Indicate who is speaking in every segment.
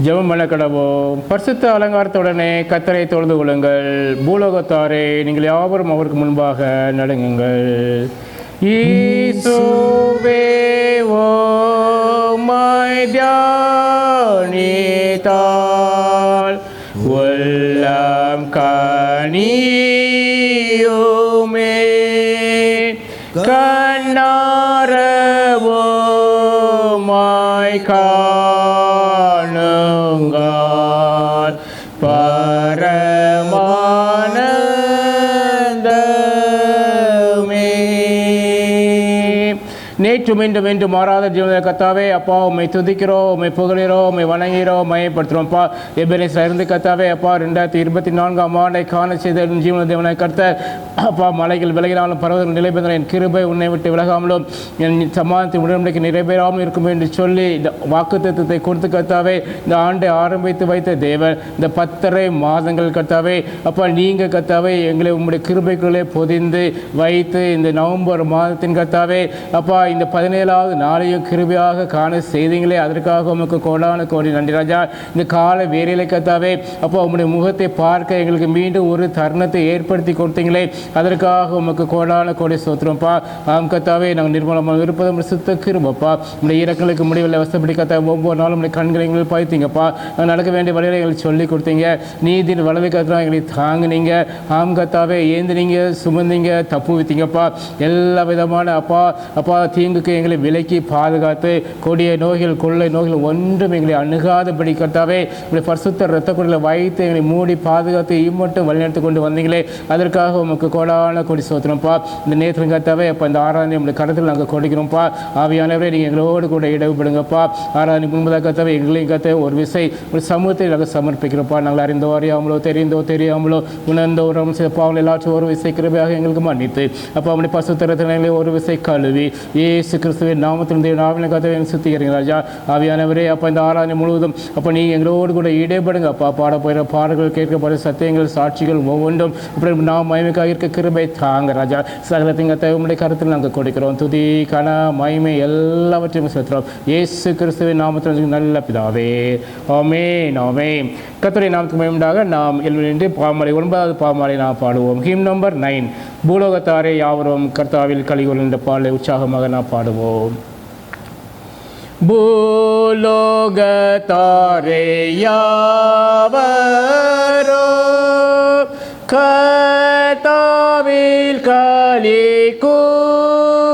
Speaker 1: ஜெபம் பண்ண கடவோம். பரிசுத்த அலங்காரத்துடனே கர்த்தரை தொழுது கொள்ளுங்கள். பூலோகத்தாரே, நீங்கள் யாவரும் அவருக்கு முன்பாக நடுங்குங்கள். ஈசோவே ஓமை தியானித்தால் உள்ளம் கனியுமே. கண்ணாரவோமாய் காணுங்கால் பரமானந்தமே. நேற்று மீண்டும் என்று மாறாத ஜீவன கத்தாவே, அப்பா உண்மை துதிக்கிறோம், உண்மை புகழகிறோம், உண்மை வணங்கிறோம், மையப்படுத்துகிறோம்ப்பா. எபேனேசரில் இருந்து கத்தாவே அப்பா 2024ஆம் ஆண்டை காண செய்த ஜீவன தேவனை கர்த்தர் அப்பா, மலைகள் விலகினாலும் பர்வதங்கள் நிலைபெறும் என் கிருபை உன்னை விட்டு விலகாமலும் என் சமாதானத்தின் உடன்படிக்கை நிறைவேறாமல் இருக்கும் என்று சொல்லி இந்த வாக்குத்தத்தத்தை கொடுத்து கர்த்தாவே இந்த ஆண்டை ஆரம்பித்து வைத்த தேவன் இந்த 10.5 மாதங்கள் கர்த்தாவே அப்பா, நீங்கள் கர்த்தாவே எங்களை உங்களுடைய கிருபைக்குள்ளே பொதிந்து வைத்து இந்த நவம்பர் மாதத்தின் கர்த்தாவே அப்பா இந்த 17வது நாளையும் கிருபையாக காண செய்தீங்களே, அதற்காக உமக்கு கோடான கோடி நன்றி ராஜா. இந்த கால வேலையில கர்த்தாவே அப்பா உங்களுடைய முகத்தை பார்க்க எங்களுக்கு மீண்டும் ஒரு தருணத்தை ஏற்படுத்தி கொடுத்தீங்களே, அதற்காக உமக்கு கோடான கோடி சோத்திரம்ப்பா. ஆம் கர்த்தாவே, நாங்கள் நிர்மலமாக இருப்பதும் சுத்த கிருபப்பா. உங்களுடைய இறக்கங்களுக்கு முடிவில் வசப்படி கர்த்தாவே ஒவ்வொரு நாளும் உங்களுடைய கண்களை எங்களுக்கு பாய்த்தீங்கப்பா. நாங்கள் நடக்க வேண்டிய வழிகளை எங்களுக்கு சொல்லி கொடுத்தீங்க. நீதியின் வலது கர்த்தா எங்களை தாங்குனீங்க. ஆம் கர்த்தாவே, ஏந்தினீங்க, சுமந்தீங்க, தப்பு வைத்தீங்கப்பா. எல்லா விதமான அப்பா அப்பா தீங்குக்கு எங்களை விலக்கி பாதுகாத்து கொடிய நோய்கள் கொள்ளை நோய்கள் ஒன்றும் எங்களை அணுகாதபடி கர்த்தாவே இப்படி பரிசுத்த இரத்த குடலை வைத்து எங்களை மூடி பாதுகாத்து இம்மட்டும் வழிநடத்தி கொண்டு வந்தீங்களே, அதற்காக உமக்கு கோடான கொடி சோத்திரம்ப்பா. இந்த நேற்று கர்த்தாவே அப்போ இந்த ஆராதனை நம்முடைய கடத்தில் நாங்கள் கொடுக்கிறோம்ப்பா. ஆவியானவரே, நீங்கள் எங்களோடு கூட இடவுபடுங்கப்பா. ஆராதனை முன்பதாக கர்த்தாவே எங்களையும் கர்த்தாவே ஒரு விசை ஒரு சமூகத்தை நாங்கள் சமர்ப்பிக்கிறோம்ப்பா. நாங்கள் அறிந்தோ அறியாமலோ தெரியாமலோ உணர்ந்தோ ஒரு சில பாவங்கள் எல்லாச்சும் ஒரு விசை கிருபையாக எங்களுக்கு மன்னித்து அப்போ அப்படி பரிசுத்த இரத்தங்களை ஒரு விசை கழுவி இயேசு கிறிஸ்துவின் நாமத்திலிருந்து நாவினை கர்த்தாவே சுத்திக்கிறீங்க ராஜா. ஆவியானவரே அப்போ இந்த ஆராதனை முழுவதும் அப்போ நீங்கள் எங்களோடு கூட ஈடுபடுங்க அப்பா. பாட போகிற பாடல்கள் கேட்கப்படுற சத்தியங்கள் சாட்சிகள் ஒவ்வொன்றும் அப்புறம் நாம் மகிமைக்காக இருக்க கிருபை தாங்க ராஜா. சகலத்தையும் கர்த்தாவே உம்முடைய கருத்தில் நாங்கள் கொடுக்கிறோம். துதி கன மகிமை எல்லாவற்றையும் செலுத்துகிறோம் இயேசு கிறிஸ்துவின் நாமத்தில் நல்ல பிதாவே, ஆமென் ஆமென். கர்த்தருடைய நாமத்துக்கு மகிமையுண்டாக. நாம் எழுந்து பாமாலை 9வது பாமாலை நாம் பாடுவோம். Him number 9. பூலோகத்தாரே யாவரும் கர்த்தாவில் கலிகொள் என்ற பாடலை உற்சாகமாக நாம் பாடுவோம். பூலோகத்தாரே யாவரோ கர்த்தாவில் களி கூறுங்கள்,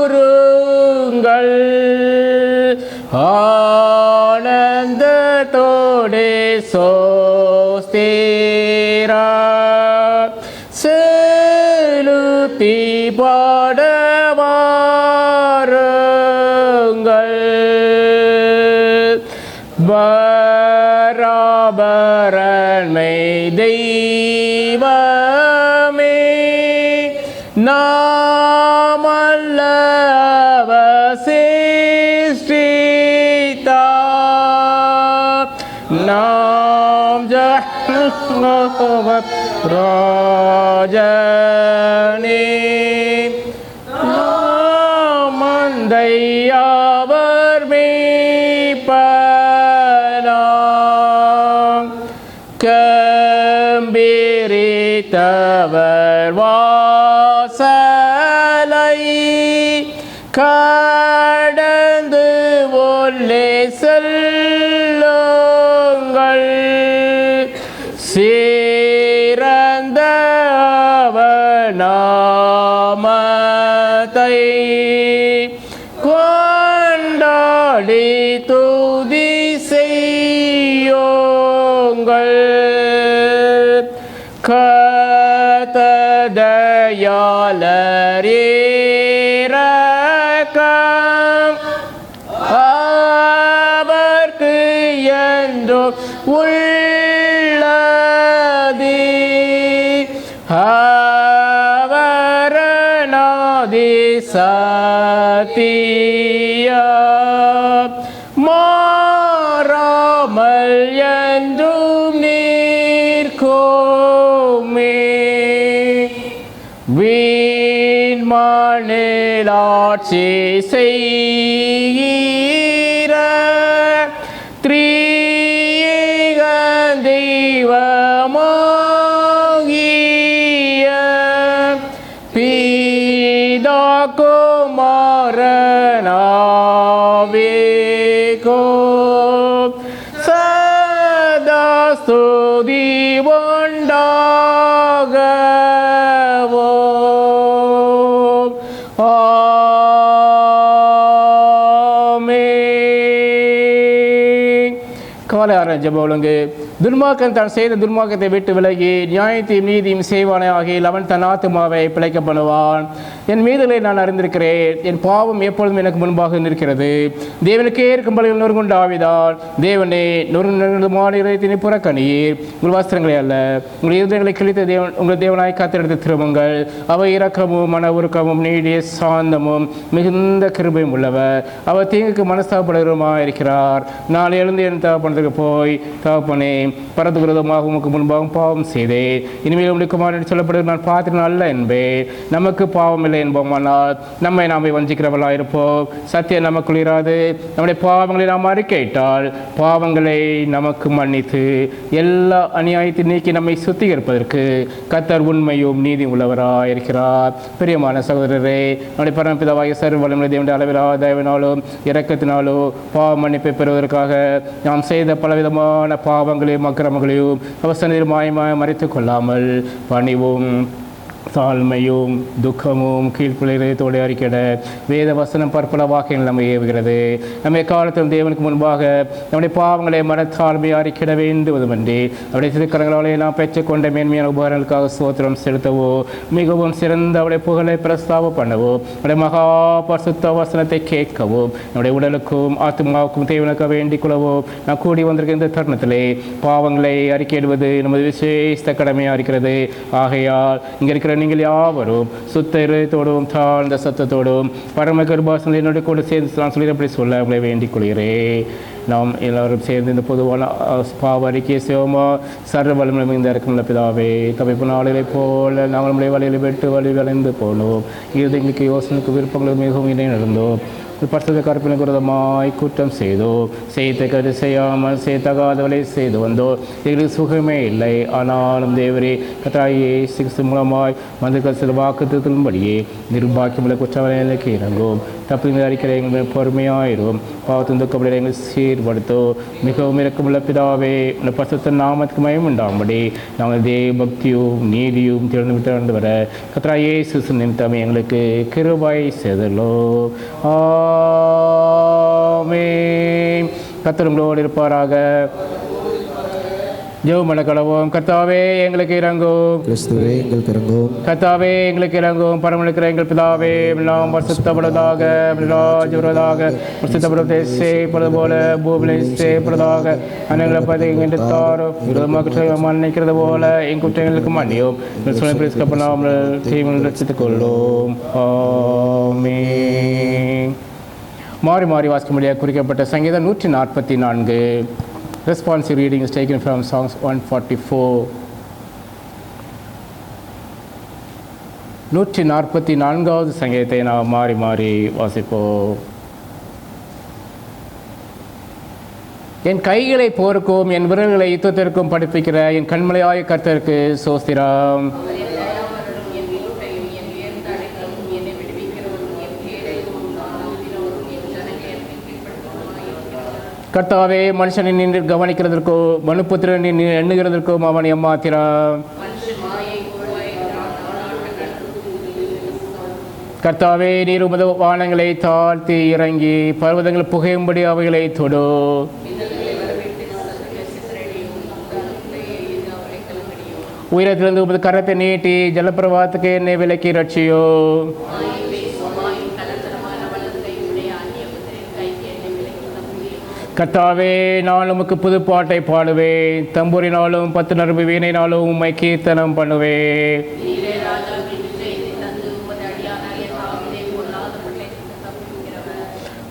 Speaker 1: ஆனந்தத்தோடே சோஸ்திரா செலுத்தி பாடவாருங்கள். பராபரன்மை தெய்வமே நாமல்ல அவசிஷ்டிதா நாம் ராஜனே நாமந்தையாவர் மேய்ப்பனாம் கம்பீரித்தவர் வாசலை கடந்து உள்ளே செல்லுங்கள், சிறந்த அவர் நாமத்தை கொண்டாடி துதி செய்யுங்கள். கர்த்தர் இரக்கம் அவர்க்கு என்றும் உள்ளது, அவரநாதி சத்தியா மாறாமல் என்றும் நீர்க்கோமே. வீண்மணில் ஆட்சி செய்கிற திரியேக பிதா குமாரனாவேகோ சதா ஸ்துதி உண்டாகவோ. ஆமென். காலை ஆராய்ச்சி ஜெப ஒழுங்கு. துன்மார்க்கன் தான் செய்த துன்மார்க்கத்தை விட்டு விலகி நியாயத்தையும் நீதியும் செய்வானே ஆகியில் அவன் தன் ஆத்துமாவை பிழைக்க பண்ணுவான். என் மீதுகளை நான் அறிந்திருக்கிறேன், என் பாவம் எப்பொழுதும் எனக்கு முன்பாக நிற்கிறது. தேவனுக்கே இருக்கும் பலிகள் நொறுங்குண்ட ஆவிதான். தேவனே, நொறுங்குமான இதயத்தினை புறக்கணீர். உங்கள் வஸ்திரங்களை அல்ல, உங்கள் இருதயங்களை கிழித்த தேவன் உங்கள் தேவனாய் காத்தெடுத்த திருமங்கள். அவை இரக்கமும் மன உருக்கமும் நீடிய சாந்தமும் மிகுந்த கிருபையும் உள்ளவர். அவர் தீங்குக்கு மனஸ்தாபப்படுகிறவமாக இருக்கிறார். நான் எழுந்து என் தகப்பனத்துக்கு போய், தகப்பனே, பரத்து விரோதமாக உமக்கு முன்பாகவும் பாவம் செய்தேன். இனிமேல் உடைய குமாரன் சொல்லப்படுவது நான் பார்த்திருந்த அல்ல என்பேன். நமக்கு பாவம் இல்லை என்போமானால் நம்மை நாமே வஞ்சிக்கிறவர்களாக இருப்போம். சத்தியம் நமக்குள் இராது. நம்முடைய பாவங்களை நாம் அறிக்கையிட்டால் பாவங்களை நமக்கு மன்னித்து எல்லா அநியாயத்தை நீக்கி நம்மை சுத்திகரிப்பதற்கு கர்த்தர் உண்மையும் நீதி உள்ளவராக இருக்கிறார். பிரியமான சகோதரரே, நம்முடைய பரமபிதாவாகிய சர்வ வல்லமையுள்ள தேவனுடைய அளவிலா தயவினாலும் இரக்கத்தினாலோ பாவ மன்னிப்பை பெறுவதற்காக நாம் செய்த பலவிதமான பாவங்களையும் அக்கிரமங்களையும் அவசரத்தில் மாயமாய் மறைத்து கொள்ளாமல் பணிவும் தாழ்மையும் துக்கமும் கீழ்ப்பிழைத்தோடு அறிக்கிட வேத வசனம் பற்பல வாக்கியங்கள் நம்மை ஏவுகிறது. நம்மை காலத்திலும் தேவனுக்கு முன்பாக நம்முடைய பாவங்களை மனத்தாழ்மை அறிக்கிட வேண்டுவதுமன்றி அவருடைய திருக்கரங்களாலே நாம் பெற்றுக்கொண்ட மேன்மையான உபகரணங்களுக்காக ஸ்தோத்திரம் செலுத்தவோ, மிகவும் சிறந்த அவருடைய புகழை பிரஸ்தாபம் பண்ணவோ, அவருடைய மகா பரிசுத்த வசனத்தை கேட்கவோ, நம்முடைய உடலுக்கும் ஆத்மாவுக்கும் தேவனுக்காக வேண்டிக் கொள்ளவோ நாம் கூடி வந்திருக்கிற இந்த தருணத்திலே பாவங்களை அறிக்கையிடுவது நமது விசேஷ கடமையாக இருக்கிறது. ஆகையால் இங்கே இருக்கிற நீங்கள் யாவரும் சுத்த இதயத்தோடும் தாழ்ந்த சத்தத்தோடும் பரம கிருபாசனத்தை என்னோட கூட சேர்ந்து நான் சொல்லி அப்படி சொல்ல உங்களை வேண்டிக் கொள்கிறேன். நாம் எல்லாரும் சேர்ந்து இந்த பொதுவான பாவ அறிக்கையை செய்வோமா? சர்வ வல்லமை மிகுந்த இரக்கமுள்ள பிதாவே, தவிப்பு நாளிலை போல நாங்கள் நம்முடைய வழியில் விட்டு வழி விளைந்து போனோம். இது எங்களுக்கு யோசனைக்கு விருப்பங்களுக்கு மிகவும் இணை நடந்தோம். பரிசுத்த கற்பனைக்கு விரோதமாய் குற்றம் செய்தோ, செய்தக்கது செய்யாமல் செய்தகாதவளை செய்து வந்தோ. எங்களுக்கு சுகமே இல்லை. ஆனாலும் தேவரே, கர்த்தராகிய இயேசு கிறிஸ்து மூலமாய் வந்திருக்கிற சில வாக்குத்தத்தின்படியே நிர்பாக்கியமுள்ள குற்றவாளிகளுக்கு இறங்கும். தப்பு அறிக்கிற எங்கள் பொறுமையாயிரும். பாவத்தின் துக்கப்பட எங்களை சீர்படுத்தோ. மிகவும் இரக்கமுள்ள பிதாவே, இந்த பரிசுத்த நாமத்துக்கு மயம் உண்டாகும்படி நாங்கள் தேவ பக்தியும் நீதியும் திறந்து வர கர்த்தராகிய இயேசு கிறிஸ்து நிமித்தம் எங்களுக்கு கிருபை செய்தலோ. ஆமென். கர்த்தர் உங்களோடு இருப்பாராக. ஜெபம் கடவோம். கர்த்தாவே எங்களுக்கு இறங்கும்.
Speaker 2: கிறிஸ்துவே எங்களுக்கு இறங்கும்.
Speaker 1: கர்த்தாவே எங்களுக்கு இறங்கும். பரமளிக்கிற எங்கள் பிதாவே, எல்லாம் பரிசுத்தப்படுவதாக, ராஜ்யவதாக பரிசுத்தப்படுவதை செய்யப்படுவது போல பூமியை செய்யப்படுவதாக. அனைவரை பதிகின்ற தாரும் விரோதமாக மன்னிக்கிறது போல என் குற்றங்களுக்கு மன்னியும். பண்ணாமல் தீமை ரசித்துக் கொள்ளும். ஆமென். மாறி மாறி வாசிக்க முடியாது குறிக்கப்பட்ட சங்கீதம் 144. Responsive reading is taken from Psalms 144. 144வது சங்கீதத்தை நாம் மாறி மாறி வாசிப்போம். என் கைகளை போருக்கும் என் விரல்களை யுத்தத்திற்கும் படிப்பிக்கிற என் கண்மலையாய கர்த்தருக்கு சோஸ்திரம். கர்த்தாவே, மனுஷனை நின்று கவனிக்கிறதற்கோ மனுப்புத்திரனை எண்ணுகிறதற்கும் அவன் எம்மாத்திரம். கர்த்தாவே, நீர் உமது வானங்களை தாழ்த்தி இறங்கி பர்வதங்கள் புகையும்படி அவைகளை தொடு. உயரத்திலிருந்து உமது கரத்தை நீட்டி ஜலப்பிரவாகத்துக்கு என்னை விலக்கி ரட்சியோ. கர்த்தாவே, நான் உமக்கு புது பாட்டை பாடுவேன். தம்பூரினாலும் 10 நரம்பு வீணையினாலும் உம்மை கீர்த்தனம் பண்ணுவேன்.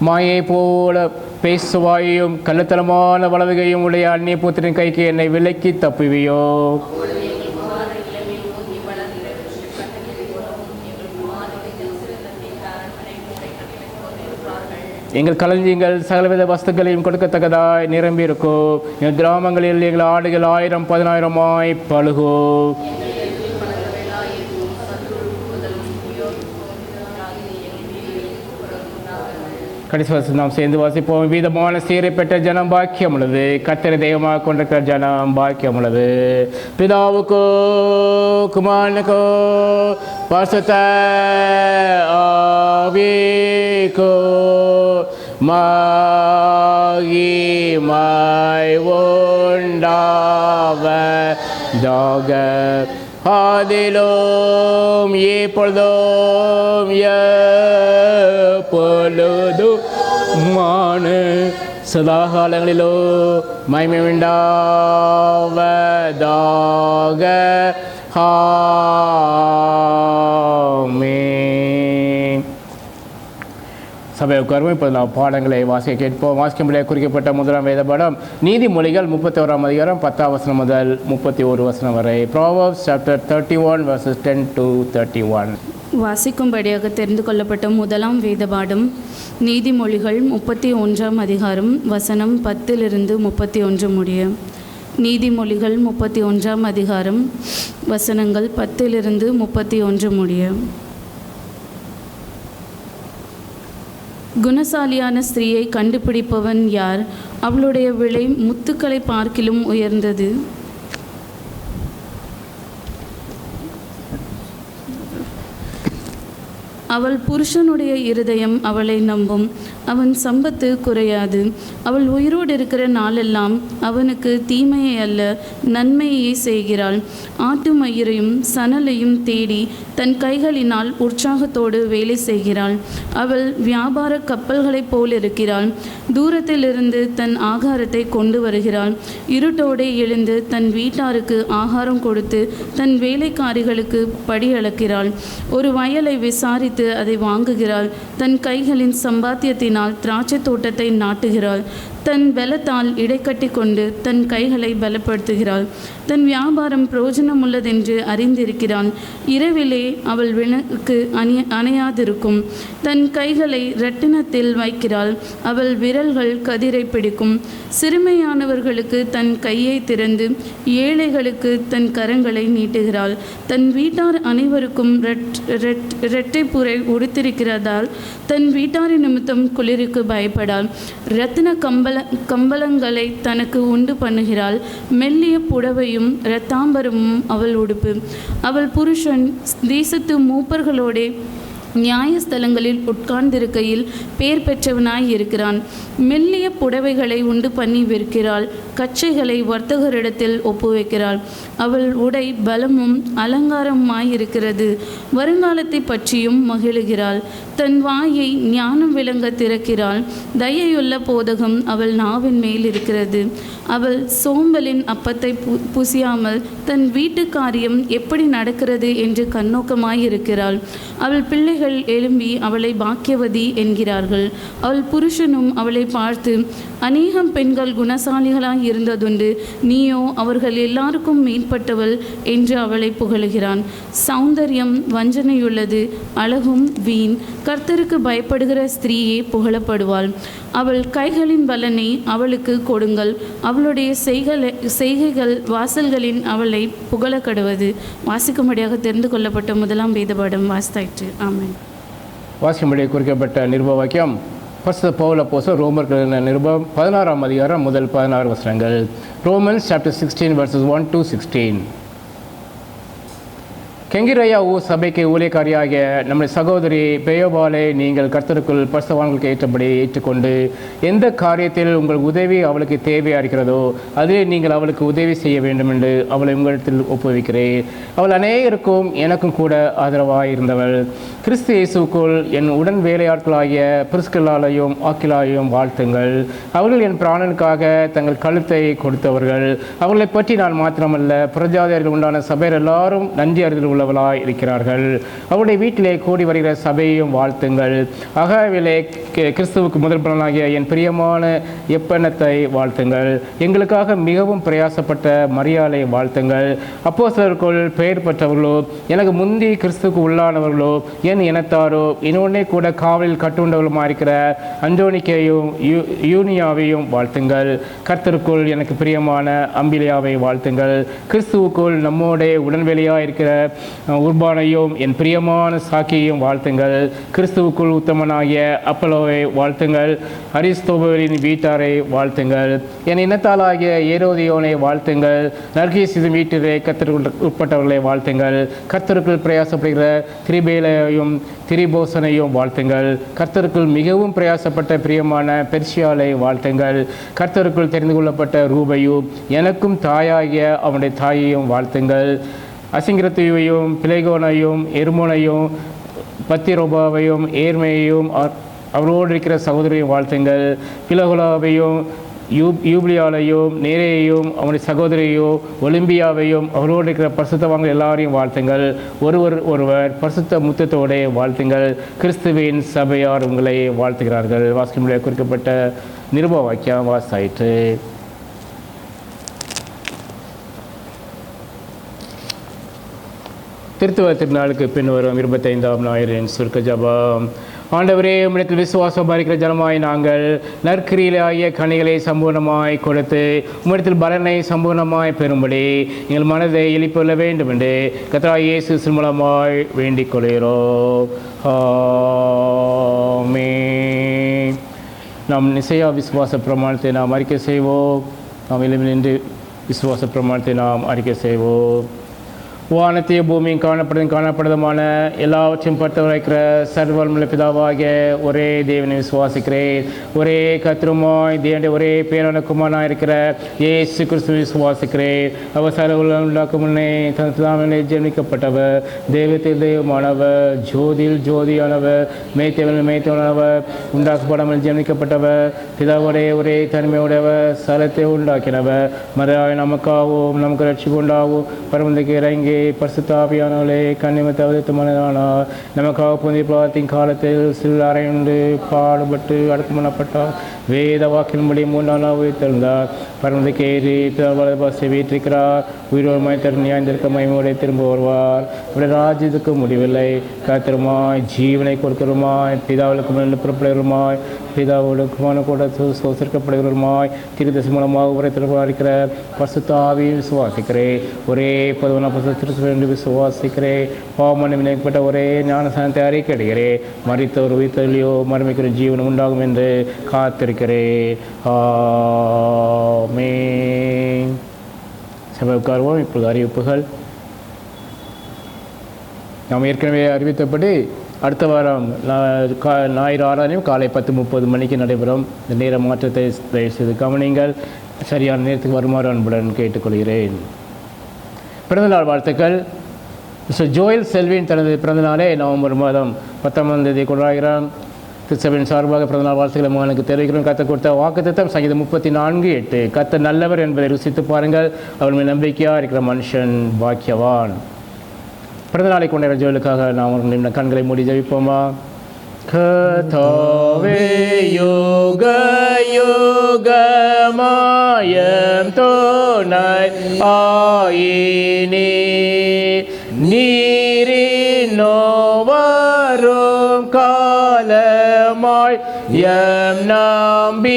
Speaker 1: மாயை போல பேசுவாயும் கள்ளத்தனமான வலதுகையும் உடைய அந்நிய புத்திரின் கைக்கு என்னை விலக்கி தப்புவியோ. எங்கள் களஞ்சியங்கள் சகலவித வஸ்துக்களையும் கொடுக்கத்தக்கதாய் நிரம்பி இருக்கும். எங்கள் கிராமங்களில் எங்கள் ஆடுகள் 1000-10,000 பழுகோ. கடைசி வருஷம் நாம் சேர்ந்து வாசிப்போம். வீதமான சீரை பெற்ற ஜனம் பாக்கியம் உள்ளது, கர்த்தரை தெய்வமாக கொண்டிருக்கிற ஜனம் பாக்கியம் உள்ளது. பிதாவுக்கோ குமாரனுக்கோ பரிசுத்த ஆவிக்கோ மகிமை உண்டாவதாக ஆதிலும் இப்பொழுதும் எப்பொழுதுமான சதாகாலங்களிலோ மகிமை உண்டாவதாக. ஆமென். சபை உட்கார்வோம். இப்போது நாம் பாடங்களை வாசிக்க கேட்போம். வாசிக்கும்படியாக குறிக்கப்பட்ட முதலாம் வேத பாடம் நீதிமொழிகள் 31 அதிகாரம் 10 வசனம் முதல் 31 வசனம் வரை. Proverbs chapter 31 verses 10 to 31.
Speaker 2: வாசிக்கும்படியாக தெரிந்து கொள்ளப்பட்ட முதலாம் வேத பாடம் நீதிமொழிகள் 31 அதிகாரம் வசனம் 10 31 முடிய. நீதிமொழிகள் 31 அதிகாரம் வசனங்கள் 10 31 முடிய. குணசாலியான ஸ்திரீயை கண்டுபிடிப்பவன் யார்? அவளுடைய விலை முத்துக்களை பார்க்கிலும் உயர்ந்தது. அவள் புருஷனுடைய இருதயம் அவளை நம்பும், அவன் சம்பத்து குறையாது. அவள் உயிரோடு இருக்கிற நாளெல்லாம் அவனுக்கு தீமையை அல்ல நன்மையே செய்கிறாள். ஆட்டு மயிரையும் சணலையும் தேடி தன் கைகளினால் உற்சாகத்தோடு வேலை செய்கிறாள். அவள் வியாபார கப்பல்களைப் போல் இருக்கிறாள். தூரத்திலிருந்து தன் ஆகாரத்தை கொண்டு வருகிறாள். இருட்டோடு எழுந்து தன் வீட்டாருக்கு ஆகாரம் கொடுத்து தன் வேலைக்காரிகளுக்கு படியளக்கிறாள். ஒரு வயலை விசாரித்து அதை வாங்குகிறாள். தன் கைகளின் சம்பாத்தியத்தினால் திராட்சை தோட்டத்தை நாட்டுகிறாள். தன் பலத்தால் இடைக்கட்டி கொண்டு தன் கைகளை பலப்படுத்துகிறாள். தன் வியாபாரம் பிரயோஜனமுள்ளதென்று அறிந்திருக்கிறாள். இரவிலே அவள் விளக்கு அணையாதிருக்கும். தன் கைகளை இரட்டினத்தில் வைக்கிறாள். அவள் விரல்கள் கதிரை பிடிக்கும். சிறுமையானவர்களுக்கு தன் கையை திறந்து ஏழைகளுக்கு தன் கரங்களை நீட்டுகிறாள். தன் வீட்டார் அனைவருக்கும் இரட்டைப்புரை உடுத்திருக்கிறதால் தன் வீட்டாரின் நிமித்தம் குளிருக்கு பயப்படாள். இரத்தின கம்பளங்களை தனக்கு உண்டு பண்ணுகிறாள். மெல்லிய புடவையும் இரத்தாம்பரமும் அவள் உடுப்பு. அவள் புருஷன் தேசத்து மூப்பர்களோடே நியாயஸ்தலங்களில் உட்கார்ந்திருக்கையில் பேர் பெற்றவனாய் இருக்கிறான். மெல்லிய புடவைகளை உண்டு பண்ணி விற்கிறாள். கச்சைகளை வர்த்தகரிடத்தில் ஒப்புவைக்கிறாள். அவள் உடை பலமும் அலங்காரமாயிருக்கிறது. வருங்காலத்தை பற்றியும் மகிழுகிறாள். தன் வாயை ஞானம் விளங்க திறக்கிறாள். தயையுள்ள போதகம் அவள் நாவின் மேல் இருக்கிறது. அவள் சோம்பலின் அப்பத்தை புசியாமல் தன் வீட்டு காரியம் எப்படி நடக்கிறது என்று கண்ணோக்கமாயிருக்கிறாள். அவள் பிள்ளைகள் எழும்பி அவளை பாக்கியவதி என்கிறார்கள். அவள் புருஷனும் அவளை பார்த்து, அநேகம் பெண்கள் குணசாலிகளாய் இருந்ததுண்டு, நீயோ அவர்கள் எல்லாருக்கும் மேற்பட்டவள் என்று அவளை புகழுகிறான். சௌந்தரியம் வஞ்சனையுள்ளது, அழகும் வீண். கர்த்தருக்கு பயப்படுகிற ஸ்திரீயே புகழப்படுவாள். அவள் கைகளின் பலனை அவளுக்கு கொடுங்கள். அவளுடைய செய்கைகள் வாசல்களின் அவளை புகழ கடுவது. வாசிக்கும்படியாக தெரிந்து கொள்ளப்பட்ட முதலாம் வேதபாடம் வாசித்தாயிற்று. ஆமென்.
Speaker 1: வாசிக்கும்படியாக குறிக்கப்பட்ட நிருப வாக்கியம் பரிசுத்த பவுல் அப்போஸ்தலர் ரோமர்கள் நிருபம் 16 அதிகாரம் முதல் 16 வசனங்கள். Romans chapter 16 verses 1 to 16. கெங்கிரையா சபைக்கு ஊழியக்காரியாகிய நம்முடைய சகோதரி பெயோபாலை நீங்கள் கர்த்தருக்குள் பரிசுத்தவான்களுக்கு ஏற்றபடி ஏற்றுக்கொண்டு எந்த காரியத்தில் உங்கள் உதவி அவளுக்கு தேவையாக இருக்கிறதோ அதிலே நீங்கள் அவளுக்கு உதவி செய்ய வேண்டும் என்று அவளை உங்களிடத்தில் ஒப்புவிக்கிறேன். அவள் அநேகருக்கும் எனக்கும் கூட ஆதரவாக இருந்தவள். கிறிஸ்து இயேசுக்குள் என் உடன் வேலையாட்களாகிய பிரிஸ்கில்லாலையும் ஆக்கிலாயும் வாழ்த்துங்கள். அவர்கள் என் பிராணனுக்காக தங்கள் கழுத்தை கொடுத்தவர்கள். அவர்களை பற்றி நான் மாத்திரமல்ல, பிரஜாதியர்கள் உண்டான சபையர் எல்லாரும் நன்றி அறிதல் உள்ளவளாய் இருக்கிறார்கள். அவருடைய வீட்டிலே கூடி வருகிற சபையையும் வாழ்த்துங்கள். அகாவிலே கிறிஸ்துவுக்கு முதல் பலனாகிய என் பிரியமான எப்பெண்ணத்தை வாழ்த்துங்கள். எங்களுக்காக மிகவும் பிரயாசப்பட்ட மரியாளை வாழ்த்துங்கள். அப்போஸ்தலருக்குள் பெயர் பெற்றவர்களோ, எனக்கு முந்தி கிறிஸ்துவுக்கு உள்ளானவர்களோ, என் இனத்தாரோ, இன்னொன்னே கூட காவலில் கட்டுண்டவர்களுமா இருக்கிற அந்தோனிக்கையும் யூனியாவையும் வாழ்த்துங்கள். கர்த்தருக்குள் எனக்கு பிரியமான அம்பிலியாவை வாழ்த்துங்கள். கிறிஸ்துவுக்குள் நம்மோட உடன்வெளியாக இருக்கிற உர்பானையும் என் பிரியமான சாக்கியையும் வாழ்த்துங்கள். கிறிஸ்துவுக்குள் உத்தமனாகிய அப்பலோவை வாழ்த்துங்கள். அரிஸ்தோபலின் வீட்டாரை வாழ்த்துங்கள். என் இனத்தாலாகிய ஏரோதியோனை வாழ்த்துங்கள். நர்கீசின் வீட்டிலே கர்த்தருக்கு உட்பட்டவர்களை வாழ்த்துங்கள். கர்த்தருக்குள் பிரயாசப்படுகிற திரிபேலையும் திரிபோசனையும் வாழ்த்துங்கள். கர்த்தருக்குள் மிகவும் பிரயாசப்பட்ட பிரியமான பெர்சியாலை வாழ்த்துங்கள். கர்த்தருக்குள் தெரிந்து கொள்ளப்பட்ட ரூபையும் எனக்கும் தாயாகிய அவனுடைய தாயையும் வாழ்த்துங்கள். அசிங்கிரத்தையும் பிளைகோனையும் எர்மோனையும் பத்திரோபாவையும் ஏர்மையையும் அவரோடு இருக்கிற சகோதரியும் வாழ்த்துங்கள். பிலகுலாவையும் யூபிலியாலையும் நேரையையும் அவனுடைய சகோதரியோ ஒலிம்பியாவையும் அவரோடு இருக்கிற பரிசுத்தவான்கள் எல்லாரையும் வாழ்த்துங்கள். ஒருவர் பரிசுத்த முத்தத்தோടെ வாழ்த்துங்கள். கிறிஸ்துவின் சபையார் உங்களை வாழ்த்துகிறார்கள். வாசிக்கும்படியாக குறிக்கப்பட்ட நிருப வாக்கியம் வாசாயிற்று. திருத்துவ திருநாளுக்கு பின் வரும் 25ஆம் ஞாயிறின் சுருக்க ஜெபம். ஆண்டவரே, உம்மிடத்தில் விசுவாசம் இருக்கிற ஜனமாய் நாங்கள் நற்கிரியிலாகிய கனிகளை சம்பூர்ணமாய் கொடுத்து உம்மிடத்தில் பலனை சம்பூர்ணமாய் பெறும்படி எங்கள் மனதை எழுப்பிக்கொள்ள வேண்டும் என்று கர்த்தராகிய இயேசு மூலமாய் வேண்டிக் கொள்கிறோம். ஆமென். நாம் நிச்சய விசுவாச பிரமாணத்தை நாம் அறிக்கை செய்வோம். நாம் எழுப்பி நின்று விசுவாச பிரமாணத்தை நாம் அறிக்கை செய்வோம். வானத்தையும் பூமியும் காணப்படுதுமான எல்லாவற்றையும் படுத்த வைக்கிற சர்வவல்லமையுள்ள பிதாவாகிய ஒரே தேவனை விசுவாசிக்கிறேன். ஒரே கர்த்தருமாய் தேவனுடைய ஒரே பேரான குமாரனாய் இருக்கிற இயேசு கிறிஸ்துவை விசுவாசிக்கிறேன். அவர் சர்வ உண்டாக்கும் முன்னே தனது ஜெனிக்கப்பட்டவர், தெய்வத்தில் தெய்வமானவர், ஜோதியில் ஜோதியானவர், மேய்த்தவனானவர், உண்டாக்கப்படாமல் ஜெனிக்கப்பட்டவர், பிதாவுடைய ஒரே தனிமையுடையவர், சலத்தை உண்டாக்கினவர், மறையாய் நமக்காகவும் நமக்கு ரட்சிப்பு உண்டாகும் பரமந்தைக்கு இறங்கி பரிசுத்தாவியானவர்களே கண்ணிமத்தை அவதரித்தமானார். நமக்காக புதிய பாவத்தின் காலத்தில் சிறு அறையுண்டு பாடுபட்டு அடக்கம் பண்ணப்பட்டார். வேத வாக்கின்படி 3 நாள் உயிர்த்தெழுந்தார். பரமந்தைக்கு ஏறி வலது பாசை வீற்றிருக்கிறார். உயிரோடு தரும் நியாயத்திற்கு மகிமையோடு திரும்ப வருவார். அவருடைய ராஜ்யத்துக்கு முடிவில்லை. கர்த்தருமாய் ஜீவனை கொடுக்கிறோமாய் பிதாவுக்கு முன்னின்று புறப்படுகிறோமாய் பிதாவுக்குமான கூட சோசிக்கப்படுகிறோமாய் திருதசி மூலமாக உரைத்திருப்பா இருக்கிற பரிசுத்த ஆவியை விசுவாசிக்கிறேன். ஒரே பொதுவான என்று விசுவாசிக்கிறேன். பாவமன்னிப்பு நினைக்கப்பட்ட ஒரே ஞானஸ்நானத்தை அறிக்கையிடுகிறேன். மரித்தோர் உயிர்த்தெழுதலையோ மறுமைக்குரிய ஜீவனம் உண்டாகும் என்று காத்திருக்கிறேன். ஆமென். சபை உட்கார்வோம். இப்பொழுது அறிவிப்புகள். நாம் ஏற்கனவே அறிவித்தபடி அடுத்த வாரம் ஞாயிறு ஆராதனையும் காலை 10:30 மணிக்கு நடைபெறும். இந்த நேர மாற்றத்தை தயவு செய்து கவனிங்கள். சரியான நேரத்துக்கு வருமாறு அன்புடன் கேட்டுக்கொள்கிறேன். பிறந்தநாள் வாழ்த்துக்கள். மிஸ்டர் ஜோயல் செல்வின் தனது பிறந்தநாளை நவம்பர் மாதம் 10ஆம் தேதி கொண்டாடுகிறான். திருச்சபையின் சார்பாக பிறந்தநாள் வாழ்த்துக்களை மகனுக்கு தெரிவிக்கிறோம். கர்த்தர் கொடுத்த வாக்குத்தத்தம் சங்கீதம் 34:8. கர்த்தர் நல்லவர் என்பதை ருசித்து பாருங்கள், அவர் மேல் நம்பிக்கையாக இருக்கிற மனுஷன் பாக்கியவான். பிறந்தநாளை கொண்டாடுற ஜோயலுக்காக நாம் கண்களை மூடி ஜெபிப்போமா? கர்த்தாவே யோக யோகமாயம் தோணை ஆயினே நீரினோவரும் காலமாய் எம் நம்பிக்கையாவி.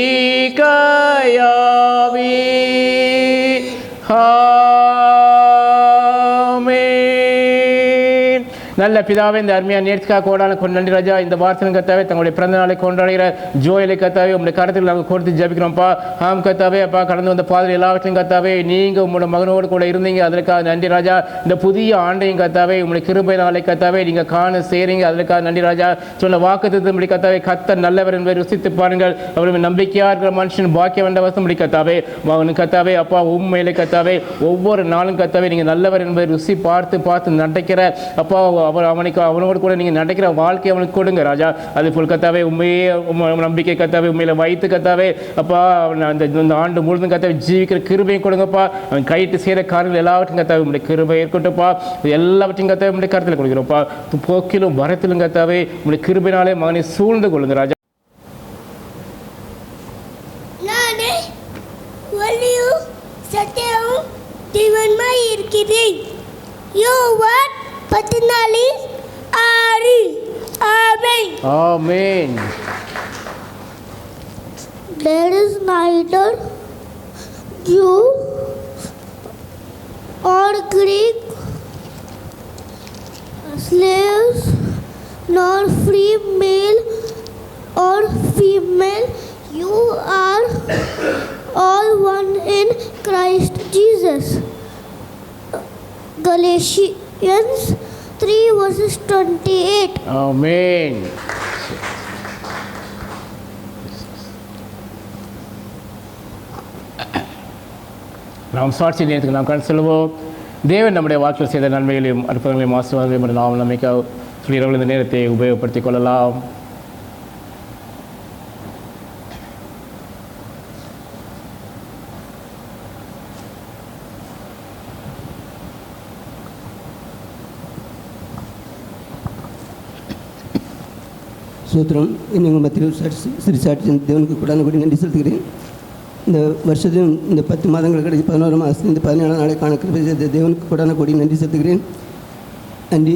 Speaker 1: நல்ல பிதாவே, இந்த அருமையான நேர்த்திக்காக கோடான நன்றி ராஜா. இந்த வார்த்தை கத்தாவே தங்களுடைய பிறந்த நாளை கொண்டாடுகிற ஜோயலை கத்தாவே உங்களுடைய கருத்தில் நாங்கள் கொடுத்து ஜபிக்கிறோம்ப்பா. ஆம் கத்தாவே, அப்பா கடந்து வந்த பாதையில் எல்லாவற்றையும் கத்தாவே நீங்கள் உங்களோட மகனோடு கூட இருந்தீங்க, அதற்காக நன்றி ராஜா. இந்த புதிய ஆண்டையும் கத்தாவே உங்களுடைய கிருபை நாளை கத்தாவே நீங்கள் காண செய்கிறீங்க, அதற்காக நன்றி ராஜா. சொன்ன வாக்குத்தத்தம் கத்தாவே கர்த்தர் நல்லவர் என்பதை ருசித்து பாருங்கள், அவருடைய நம்பிக்கையாக இருக்கிற மனுஷன் பாக்கிய வேண்ட வசம் கத்தாவே மகனும் கத்தாவே அப்பா உண்மையிலே கத்தாவே ஒவ்வொரு நாளும் கத்தாவே நீங்கள் நல்லவர் என்பதை ருசி பார்த்து பார்த்து நடக்கிற அப்பா அவர் அவனோடு கூட நீங்கள் நடக்கிற வாழ்க்கை அவனுக்கு கொடுங்க ராஜா. அது போல் கத்தாவே உண்மையே நம்பிக்கை கத்தாவே உண்மையில வைத்து கத்தாவே அப்பா இந்த ஆண்டு முழுதும் கத்தாவே ஜீவிக்கிற கிருபையை கொடுங்கப்பா. அவன் கைட்டு செய்கிற காரியங்கள் எல்லாவற்றையும் கத்தாவே உங்களுடைய கிருபை இருக்கட்டும்ப்பா. எல்லாவற்றையும் கத்தாவே உங்களுடைய கருத்தில் கொடுக்குறோம்ப்பா. போக்கிலும் வரத்திலும் கத்தாவே உங்களுடைய கிருபையினாலே மகனை சூழ்ந்து கொள்ளுங்க ராஜா.
Speaker 3: நானே வலியும் சத்தியமும் ஜீவனுமாய் இருக்கிறேன். யோவான் 14:6. ஆமென்.
Speaker 1: ஆமென்.
Speaker 3: There is neither Jew or Greek, slaves nor free, male or female. You are all one in Christ Jesus. Galatians 3:28.
Speaker 1: ஆமென். நாம் சாட்சி நேரத்துக்கு நாம் கண் செல்வோம். தேவன் நம்முடைய வாழ்க்கையில் செய்த நன்மைகளையும் அற்புதங்களையும் ஆசீர்வாதங்களையும் நாம் நம்பிக்கை சொல்கிறவர்கள் இந்த நேரத்தை உபயோகப்படுத்திக் கொள்ளலாம்.
Speaker 4: சூத்திரம் எங்கள் மத்தியில் சிறு சாட்சி தேவனுக்கு கூடான கூடி நன்றி செலுத்துகிறேன். இந்த வருஷத்தையும் இந்த 10 மாதங்கள் கடைசி 11 மாதத்தில் இந்த 17 நாளை காண கிருபை செய்த தேவனுக்கு கூடான கூடி நன்றி செலுத்துகிறேன். நன்றி.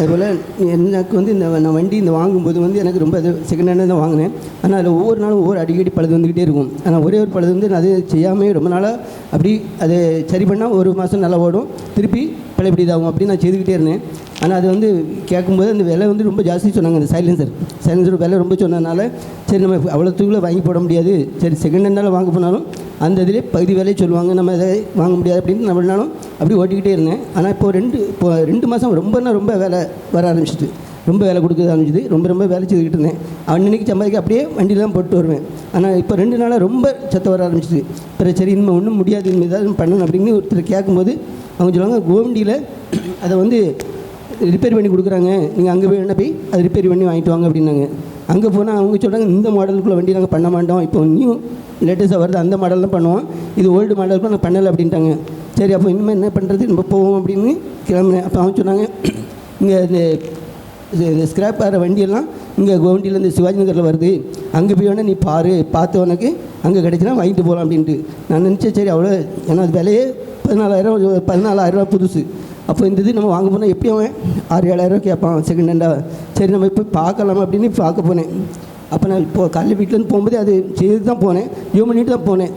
Speaker 4: அதுபோல் எனக்கு வந்து நான் வண்டி வாங்கும்போது எனக்கு ரொம்ப செகண்ட் ஹேண்டாக தான் வாங்கினேன். ஆனால் அதில் ஒவ்வொரு நாளும் ஒவ்வொரு அடிக்கடி பழுது வந்துக்கிட்டே இருக்கும். ஆனால் ஒரே ஒரு பழுது நான் அது செய்யாமல் ரொம்ப நாளாக அப்படி அதை சரி பண்ணால் 1 மாதம் நல்லா ஓடும், திருப்பி பழையபடி இதாகும் அப்படி நான் செய்துக்கிட்டே இருந்தேன். ஆனால் அது கேட்கும்போது அந்த விலை ரொம்ப ஜாஸ்தி சொன்னாங்க. அந்த சைலன்சர் விலை ரொம்ப சொன்னதுனால சரி நம்ம அவ்வளோத்துக்குள்ளே வாங்கி போட முடியாது, சரி செகண்ட் ஹேண்டால் வாங்க போனாலும் அந்த இதிலே பகுதி விலையை சொல்லுவாங்க, நம்ம அதை வாங்க முடியாது அப்படின்னு நம்மளாலும் அப்படி ஓட்டிக்கிட்டே இருந்தேன். ஆனால் இப்போ 2 மாதம் ரொம்ப வேலை வர ஆரம்பிச்சிட்டு, ரொம்ப வேலை கொடுக்க ஆரம்பிச்சிது. ரொம்ப வேலை செய்துக்கிட்டு இருந்தேன். அன்னைக்கு சம்பாதிக்க அப்படியே வண்டியில் தான் போட்டு வருவேன். ஆனால் இப்போ 2 நாளாக ரொம்ப சத்தம் வர ஆரம்பிச்சிது. பிறகு சரி இனிமேல் ஒன்றும் முடியாது, இனிமேல் ஏதாவது பண்ணணும் அப்படின்னு ஒருத்தர் கேட்கும்போது அவங்க சொல்லுவாங்க கோவண்டியில் அதை ரிப்பேர் பண்ணி கொடுக்குறாங்க, நீங்கள் அங்கே போய் அதை ரிப்பேர் பண்ணி வாங்கிட்டு வாங்க அப்படின்னாங்க. அங்கே போனால் அவங்க சொல்கிறாங்க இந்த மாடலுக்குள்ளே வண்டி நாங்கள் பண்ண மாட்டோம், இப்போ நியூ லேட்டஸ்ட்டாக வருது அந்த மாடல் தான் பண்ணுவோம், இது ஓல்டு மாடலுக்குள்ள நாங்கள் பண்ணலை அப்படின்ட்டாங்க. சரி அப்போ இனிமேல் என்ன பண்ணுறது, நம்ம போவோம் அப்படின்னு கிளம்புனேன். அப்போ அவங்க சொன்னாங்க இங்கே இந்த ஸ்க்ராப் ஆகிற வண்டியெல்லாம் இங்கே கோவண்டியில் சிவாஜி நகரில் வருது, அங்கே போய் வேணால் நீ பார்த்து உனக்கு அங்கே கிடைச்சினா வாங்கிட்டு போகலாம் அப்படின்ட்டு. நான் நினச்சேன் சரி அவ்வளோ, ஏன்னா அது விலையே 14,000 புதுசு. அப்போ இந்த இது நம்ம வாங்க போனால் எப்படி அவன் 6,000-7,000 கேட்பான் செகண்ட் ஹேண்டாக. சரி நம்ம இப்போ பார்க்கலாம் அப்படின்னு பார்க்க போனேன். அப்போ நான் இப்போ காலையில் வீட்டிலேருந்து போகும்போது அது செய்து தான் போனேன், ஜோ பண்ணிட்டு தான் போனேன்.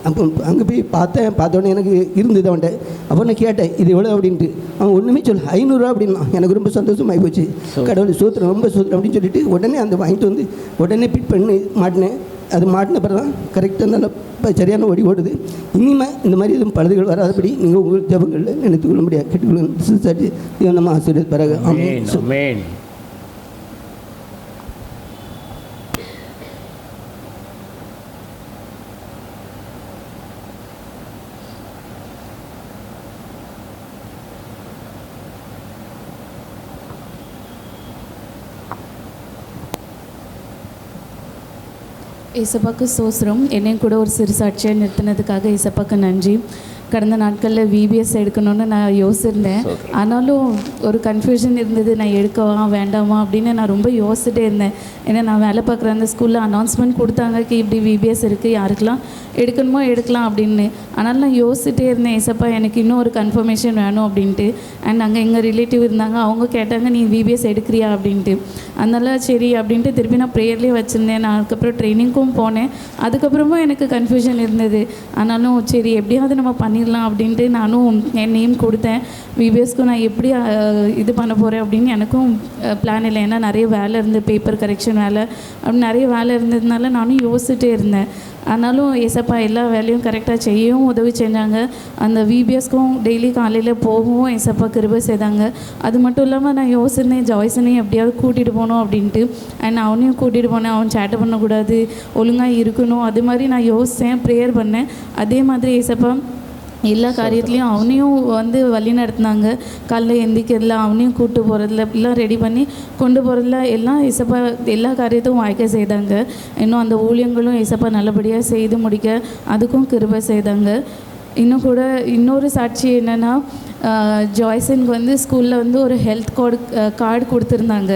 Speaker 4: அப்போ அங்கே போய் பார்த்தோன்னே எனக்கு இருந்தது அவன்கிட்ட. அப்போ நான் கேட்டேன் இது எவ்வளோ அப்படின்ட்டு. அவன் ஒன்றுமே சொல்ல 500 அப்படின்னா. எனக்கு ரொம்ப சந்தோஷமாகி போச்சு. கடவுள் சூத்திரம் ரொம்ப சூத்திரம் அப்படின்னு சொல்லிட்டு உடனே அந்த வாங்கிட்டு உடனே பிட் பண்ணி மாட்டினேன். அது மாட்டின பிறகு தான் கரெக்டாக நல்லா சரியான ஓடுது. இனிமேல் இந்த மாதிரி எதுவும் பழுதுகள் வராதபடி நீங்கள் உங்கள் ஜபங்களில் நினைத்துக்கொள்ள முடியாது. கேட்டுக்கொள்ள நம்ம ஆசிரியர் பிறகு
Speaker 1: ஆமென்.
Speaker 2: ஏசப்பாக்கு சோஸ்திரம். என்னையும் கூட ஒரு சிறு சாட்சியாக நிறுத்தினதுக்காக ஏசப்பாக்கு நன்றி. கடந்த நாட்களில் விபிஎஸ் எடுக்கணும்னு நான் யோசிச்சிருந்தேன். ஆனாலும் ஒரு கன்ஃபியூஷன் இருந்தது, நான் எடுக்கவா வேண்டாமா அப்படின்னு நான் ரொம்ப யோசிச்சுட்டே இருந்தேன். ஏன்னா நான் வேலை பார்க்குற அந்த ஸ்கூலில் அனௌன்ஸ்மெண்ட் கொடுத்தாங்க இப்படி விபிஎஸ் இருக்குது, யாருக்கெல்லாம் எடுக்கணுமோ எடுக்கலாம் அப்படின்னு. ஆனாலும் நான் யோசிச்சுட்டே இருந்தேன், ஏசப்பா எனக்கு இன்னும் ஒரு கன்ஃபர்மேஷன் வேணும் அப்படின்ட்டு. அண்ட் அங்கே எங்கள் ரிலேட்டிவ் இருந்தாங்க, அவங்க கேட்டாங்க நீ விபிஎஸ் எடுக்கிறியா அப்படின்ட்டு. அதனால சரி அப்படின்ட்டு திருப்பி நான் ப்ரேயர்லேயே வச்சுருந்தேன். நான் அதுக்கப்புறம் ட்ரைனிங்க்கும் போனேன். அதுக்கப்புறமும் எனக்கு கன்ஃபியூஷன் இருந்தது. ஆனாலும் சரி எப்படியாவது நம்ம பண்ணிடலாம் அப்படின்ட்டு நானும் என் நேம் கொடுத்தேன். விபிஎஸ்க்கும் நான் எப்படி இது பண்ண போகிறேன் அப்படின்னு எனக்கும் பிளான் இல்லை. ஏன்னா நிறைய வேலை இருந்து, பேப்பர் கரெக்ஷன் வேலை அப்படி நிறைய வேலை இருந்ததுனால நானும் யோசிச்சுட்டே இருந்தேன். ஆனாலும் ஏசப்பா எல்லா வேலையும் கரெக்டாக செய்யவும் உதவி செஞ்சாங்க. அந்த விபிஎஸ்க்கும் டெய்லி காலையில் போகவும் ஏசப்பா கிருபை செய்தாங்க. அது மட்டும் இல்லாமல் நான் யோசினேன் ஜாய்ஸனையும் எப்படியாவது கூட்டிகிட்டு போகணும் அப்படின்ட்டு. அண்ட் அவனையும் கூட்டிகிட்டு போனேன். அவன் சேட்டை பண்ணக்கூடாது, ஒழுங்காக இருக்கணும், அது மாதிரி நான் யோசித்தேன், ப்ரேயர் பண்ணேன். அதே மாதிரி ஏசப்பா எல்லா காரியத்துலேயும் அவனையும் வந்து வழி நடத்தினாங்க. காலைல எந்திக்கிறதுல அவனையும் கூப்பிட்டு போகிறதுல எல்லாம் ரெடி பண்ணி கொண்டு போகிறதுல எல்லாம் ஏசப்பா எல்லா காரியத்தையும் வாய்க்க செய்தாங்க. இன்னும் அந்த ஊழியங்களும் ஏசப்பா நல்லபடியாக செய்து முடிக்க அதுக்கும் கிருபை செய்தாங்க. இன்னும் கூட இன்னொரு சாட்சி என்னென்னா, ஜாய்சனுக்கு வந்து ஸ்கூலில் வந்து ஒரு ஹெல்த் கார்டு கொடுத்துருந்தாங்க.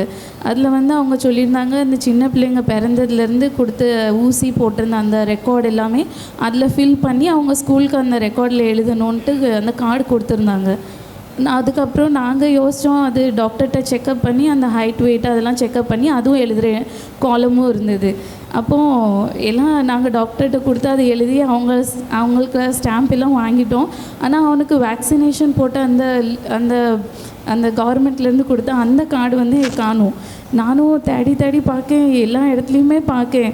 Speaker 2: அதில் வந்து அவங்க சொல்லியிருந்தாங்க, இந்த சின்ன பிள்ளைங்க பிறந்ததுலேருந்து கொடுத்து ஊசி போட்டிருந்த அந்த ரெக்கார்டு எல்லாமே அதில் ஃபில் பண்ணி அவங்க ஸ்கூலுக்கு அந்த ரெக்கார்டில் எழுதணுன்ட்டு அந்த கார்டு கொடுத்துருந்தாங்க. அதுக்கப்புறம் நாங்கள் யோசித்தோம், அது டாக்டர்கிட்ட செக்கப் பண்ணி அந்த ஹைட் வெயிட் அதெல்லாம் செக்கப் பண்ணி அதுவும் எழுதுகிற காலமும் இருந்தது. அப்போது எல்லாம் நாங்கள் டாக்டர்கிட்ட கொடுத்து அதை எழுதி அவங்களுக்கு ஸ்டாம்ப் எல்லாம் வாங்கிட்டோம். ஆனால் அவனுக்கு வேக்சினேஷன் போட்ட அந்த அந்த அந்த கவர்மெண்ட்லேருந்து கொடுத்த அந்த கார்டு வந்து காணும். நானும் தேடி பார்க்கேன், எல்லா இடத்துலையுமே பார்க்கேன்.